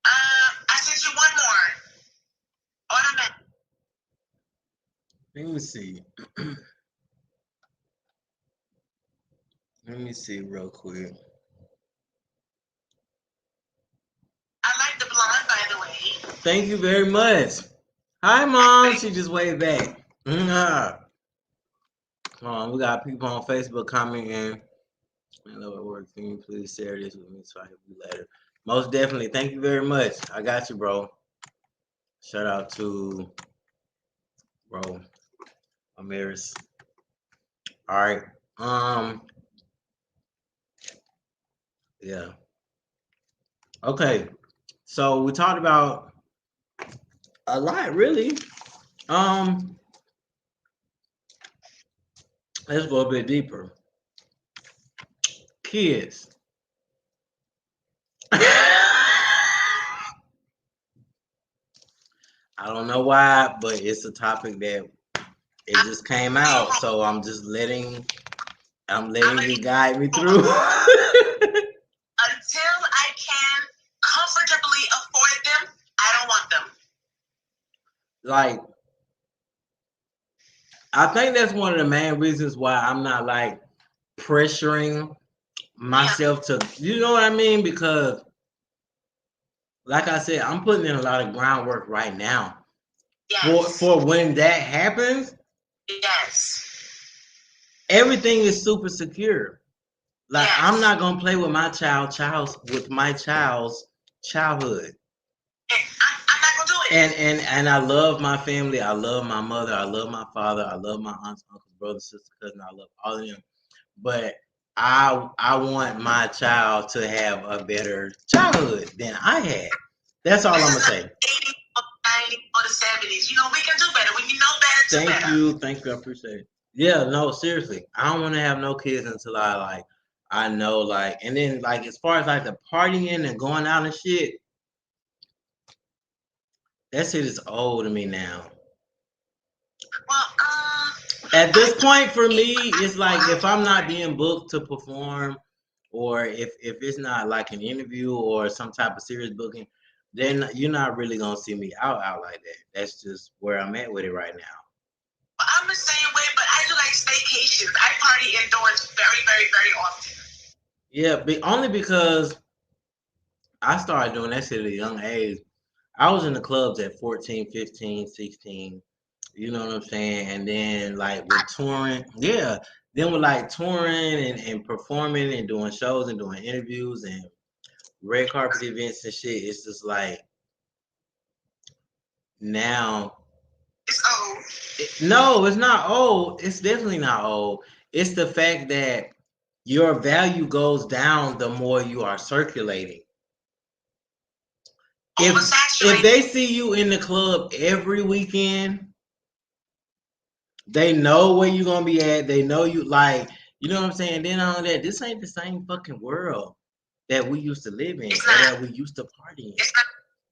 I sent you one more. Automatic. Let me see. Let me see real quick. I like the blonde, by the way. Thank you very much. Hi, Mom. She just waved back. Come on, we got people on Facebook commenting. I love it work. Can you please share this with me so I can be later? Most definitely. Thank you very much. I got you, bro. Shout out to bro Amiris. All right. Yeah. Okay. So we talked about a lot, really. Let's go a bit deeper. Kids. I don't know why, but it's a topic that it just came out. So I'm letting you guide me through. Until I can comfortably like I think that's one of the main reasons why I'm not like pressuring myself to, you know what I mean? Because like I said, I'm putting in a lot of groundwork right now. Yes. For when that happens, yes. Everything is super secure. Like yes. I'm not gonna play with my child's childhood. I'm not gonna do it. And I love my family. I love my mother. I love my father. I love my aunts, uncles, brothers, sisters, cousins. I love all of them. But I want my child to have a better childhood than I had. That's all I'm gonna say. 80s, 90s, or the 70s. You know, we can do better. When you know better, thank you. I appreciate it. Yeah, no, seriously. I don't want to have no kids until I know like, and then like as far as like the partying and going out and shit, that shit is old to me now. Well, at this point for me, it's like if I'm not being booked to perform, or if it's not like an interview or some type of serious booking, then you're not really gonna see me out like that. That's just where I'm at with it right now. I'm the same way, but I do like staycations. I party indoors very, very, very often. Yeah, only because I started doing that shit at a young age. I was in the clubs at 14, 15, 16. You know what I'm saying? And then like with touring, yeah. Then with like touring and performing and doing shows and doing interviews and red carpet events and shit, it's just like now it's old. No, it's not old. It's definitely not old. It's the fact that your value goes down the more you are circulating. If they see you in the club every weekend, they know where you're gonna be at. They know you like, you know what I'm saying? Then all that, this ain't the same fucking world that we used to live in or that we used to party in.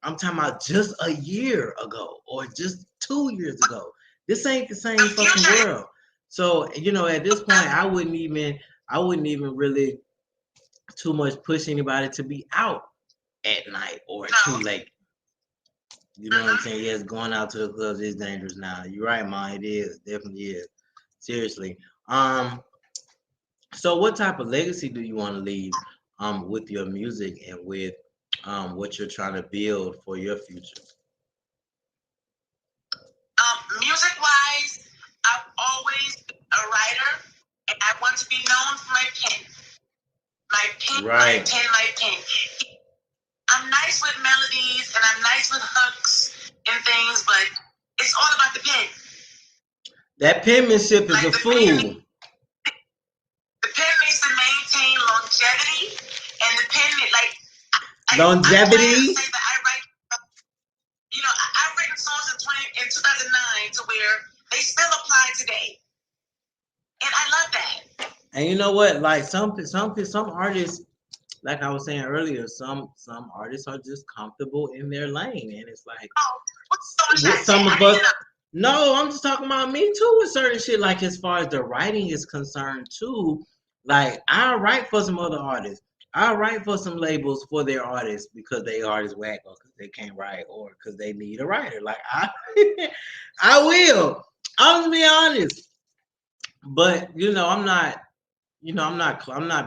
I'm talking about just a year ago or just 2 years ago. This ain't the same fucking world. So, you know, at this point, I wouldn't even really too much push anybody to be out at night or too late. You know what I'm saying? Yes, going out to the clubs is dangerous now. You're right, Ma. It is. Definitely is. Seriously. So what type of legacy do you want to leave with your music and with what you're trying to build for your future? Music wise, I've always been a writer and I want to be known for my pen. My pen, right. My pen. I'm nice with melodies and I'm nice with hooks and things, but it's all about the pen. That penmanship is like a fool. The pen needs to maintain longevity, and the pen, like longevity. I write, you know, I've written songs in 2009 to where they still apply today, and I love that. And you know what? Like some artists, like I was saying earlier, some artists are just comfortable in their lane, and it's like some of us. No, I'm just talking about me too with certain shit. Like as far as the writing is concerned too, like I write for some other artists. I write for some labels for their artists because they artists whack or because they can't write or because they need a writer. Like I will. I'll be honest. But you know, I'm not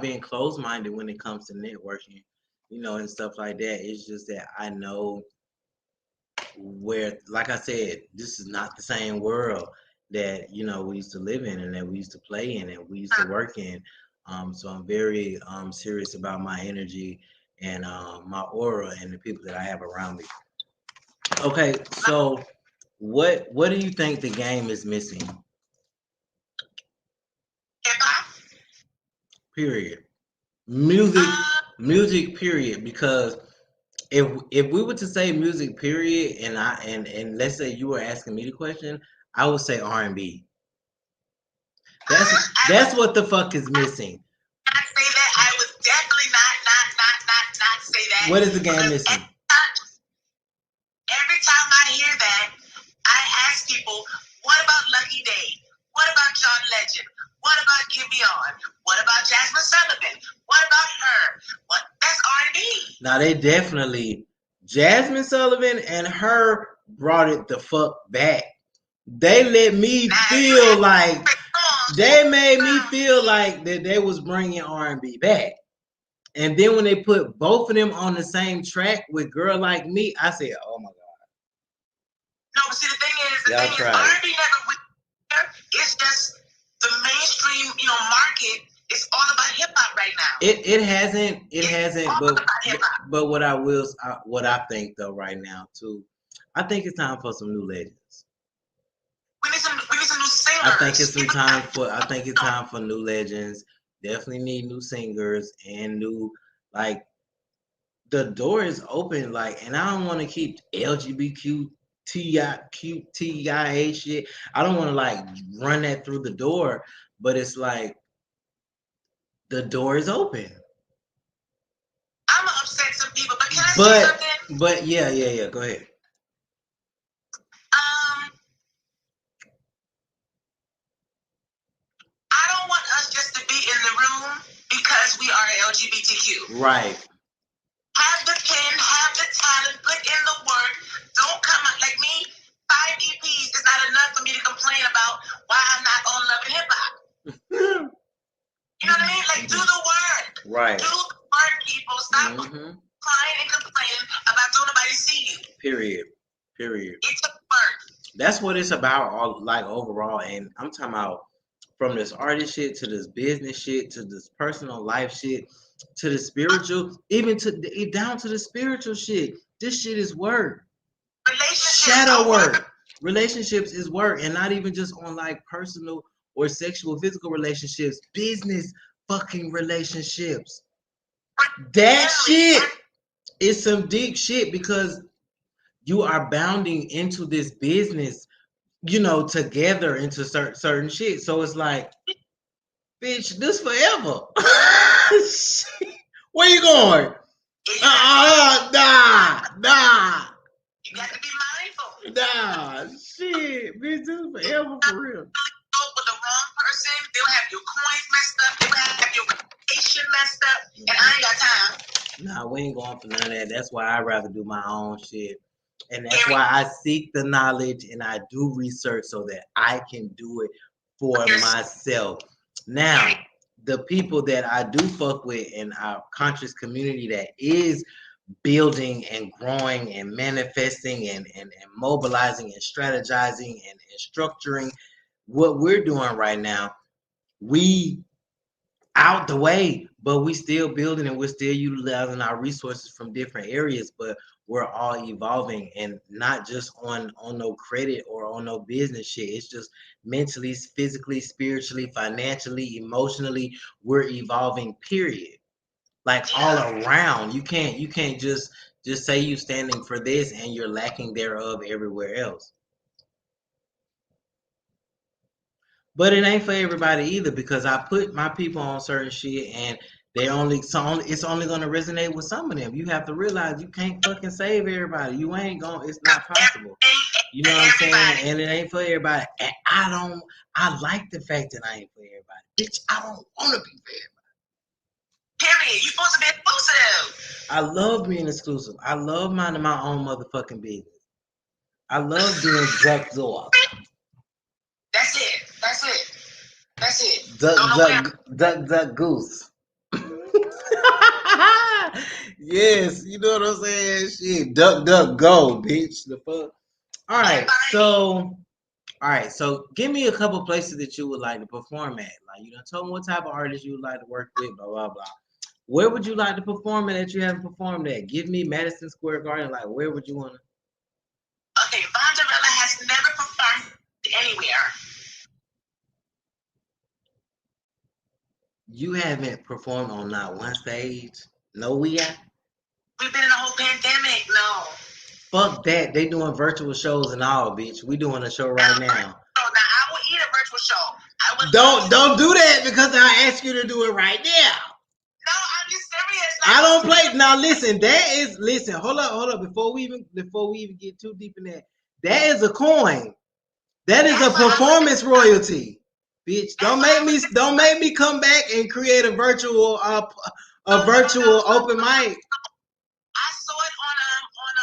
being closed-minded when it comes to networking, you know, and stuff like that. It's just that I know where, like I said, this is not the same world that, you know, we used to live in and that we used to play in and we used to work in. So I'm very serious about my energy and my aura and the people that I have around me. Okay, so what do you think the game is missing? Period. Music period, because if we were to say music period and let's say you were asking me the question, I would say R&B. That's what the fuck is missing. I say that. I was definitely not say that. What is the game missing? Every time I hear that, I ask people, what about Lucky Day? What about John Legend? What about Giveon? What about Jasmine Sullivan? What about her? What? That's R&B. Now they definitely, Jasmine Sullivan and her brought it the fuck back. They let me feel like they made me feel like that they was bringing R&B back. And then when they put both of them on the same track with Girl Like Me, I said, oh my God. No, but see, the thing is, R&B never went there. It's just the mainstream, market is all about hip hop right now. It hasn't. But what I think though right now too, I think it's time for some new legends. We need some new singers. I think it's time for new legends. Definitely need new singers and new, like, the door is open, like, and I don't want to keep LGBTQIA shit. I don't want to like run that through the door, but it's like the door is open. I'm gonna upset some people, but can I say something? But yeah. Go ahead. I don't want us just to be in the room because we are LGBTQ. Right. Have the pen, have the talent, put in the work. Don't come out like me. 5 EPs is not enough for me to complain about why I'm not on Love and Hip Hop. You know what I mean? Like, do the work. Right. Do the work, people. Stop crying and complaining about don't nobody see you. Period. It's a work. That's what it's about, all like overall. And I'm talking about from this artist shit to this business shit to this personal life shit to the spiritual, even down to the spiritual shit. This shit is work. Shadow work. Relationships is work, and not even just on like personal or sexual, physical relationships. Business fucking relationships. That shit is some deep shit because you are bounding into this business, together into certain shit. So it's like, bitch, this forever. Where you going? Nah. You got to be mindful. Nah, shit, bitch, this forever for real. With the wrong person, they'll have your coins messed up, they'll have your reputation messed up, and I ain't got time. Nah, we ain't going for none of that. That's why I'd rather do my own shit. And that's why I seek the knowledge and I do research so that I can do it for myself. Now, the people that I do fuck with in our conscious community that is building and growing and manifesting and mobilizing and strategizing and structuring what we're doing right now, we out the way, but we still building and we're still utilizing our resources from different areas, but we're all evolving, and not just on no credit or on no business shit. It's just mentally, physically, spiritually, financially, emotionally, we're evolving, period. Like all around. You can't just say you standing for this and you're lacking thereof everywhere else. But it ain't for everybody either, because I put my people on certain shit and it's only gonna resonate with some of them. You have to realize you can't fucking save everybody. You ain't gonna, it's not possible. You know what I'm saying? And it ain't for everybody. And I like the fact that I ain't for everybody. Bitch, I don't wanna be for everybody. Period. You're supposed to be exclusive. I love being exclusive. I love minding my own motherfucking business. I love being ducked off. That's it. Duck goose. Yes, you know what I'm saying? Shit, duck, go, bitch. The fuck. All right, so give me a couple places that you would like to perform at. Like, tell me what type of artist you would like to work with, blah, blah, blah. Where would you like to perform at that you haven't performed at? Give me Madison Square Garden. Like, where would you want to? Okay, Vonderella has never performed anywhere. You haven't performed on not one stage? No, we got. We've been in a whole pandemic. No. Fuck that. They doing virtual shows and all, bitch. We doing a show right now. Now I will eat a virtual show. Don't do that, because I asked you to do it right now. No, I'm just serious. Like, I don't play. Now listen. Hold up. Before we even get too deep in that is a coin. That is a performance royalty. Bitch, don't make me come back and create a virtual open mic. I saw it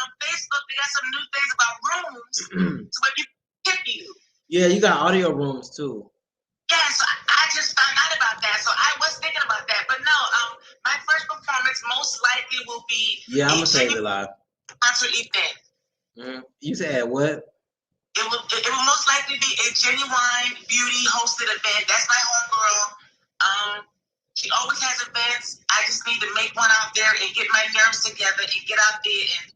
on Facebook the got some new things about rooms to where people tip you. Yeah, you got audio rooms too. Yeah, so I just found out about that. So I was thinking about that. But no, my first performance most likely will be Yeah, I'm gonna save it live. Concert event. You said what? It will most likely be a Genuine Beauty hosted event. That's my homegirl. She always has events. I just need to make one out there and get my nerves together and get out there and.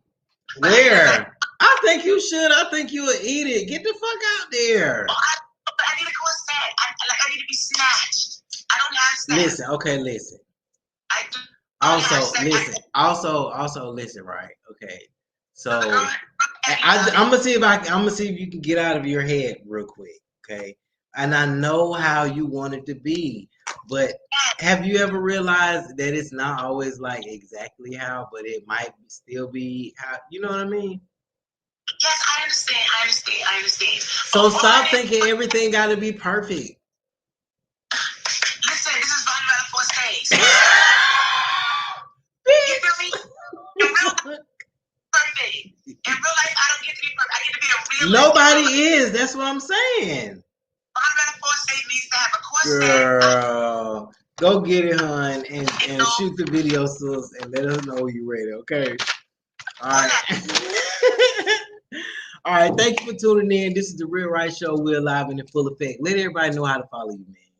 Where? I think you should. I think you would eat it. Get the fuck out there. Oh, I need to go set. I need to be snatched. I don't have snatched. Listen, okay, listen. I do. Also listen, right? Okay. So I'm gonna see if you can get out of your head real quick, okay? And I know how you want it to be, but have you ever realized that it's not always like exactly how, but it might still be how? You know what I mean? Yes, I understand. So stop thinking everything got to be perfect. Listen, this is Vonderella for stage. You feel me? In real life, perfect. In real life, I don't get to be perfect. I get to be a real. Nobody is. That's what I'm saying. Vonderella for stage needs to have a course. Girl, go get it, hon, and shoot the video, sis, and let us know you're ready. Okay. All right. All right. Thank you for tuning in. This is the Real Right Show. We're live and in full effect. Let everybody know how to follow you, man.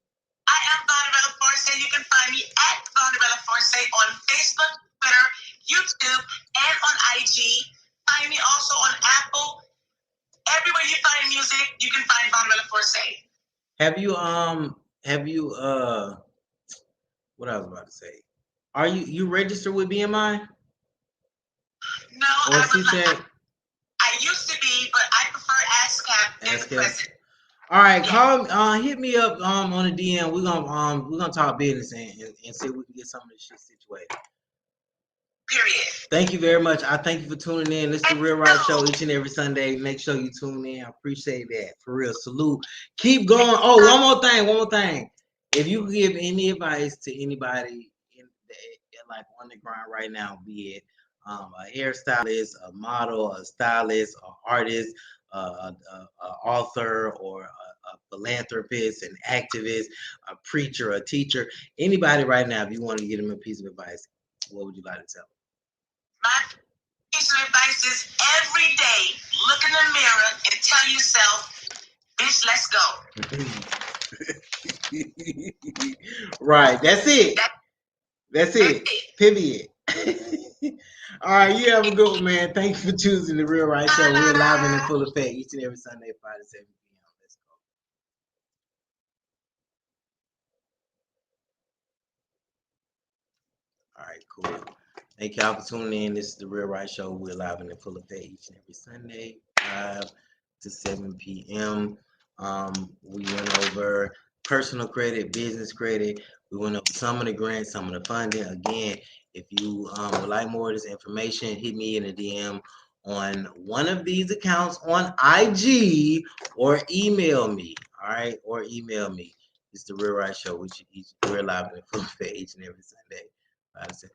I am Vonderella Force. You can find me at Vonderella Force on Facebook, Twitter, YouTube, and on IG. Find me also on Apple. Everywhere you find music, you can find Vonderella Force. Have you what I was about to say? Are you registered with BMI? No, or CTEC? I used to be, but I prefer ASCAP. All right, call hit me up on the DM. We're gonna talk business and see if we can get some of this shit situated. Period. Thank you very much. I thank you for tuning in. This is the Real Right Show each and every Sunday. Make sure you tune in. I appreciate that. For real. Salute. Keep going. Oh, one more thing. If you give any advice to anybody like on the grind right now, be it a hairstylist, a model, a stylist, an artist, an author, or a philanthropist, an activist, a preacher, a teacher, anybody right now, if you want to give them a piece of advice, what would you like to tell them? My piece of advice is every day, look in the mirror and tell yourself, bitch, let's go. Right, that's it. That's it. Period. All right, you have a good one, man. Thank you for choosing the Real Right Show. We're live and in full effect each and every Sunday, 5 to 7 p.m. Let's go. All right, cool. Thank y'all for tuning in. This is the Real Right Show. We're live and in full effect each and every Sunday, 5 to 7 p.m. We went over personal credit, business credit. We went over some of the grants, some of the funding. Again, if you would like more of this information, hit me in a DM on one of these accounts on IG or email me. All right, or email me. It's the Real Right Show, which we're live and in full effect each and every Sunday. 5 to 7.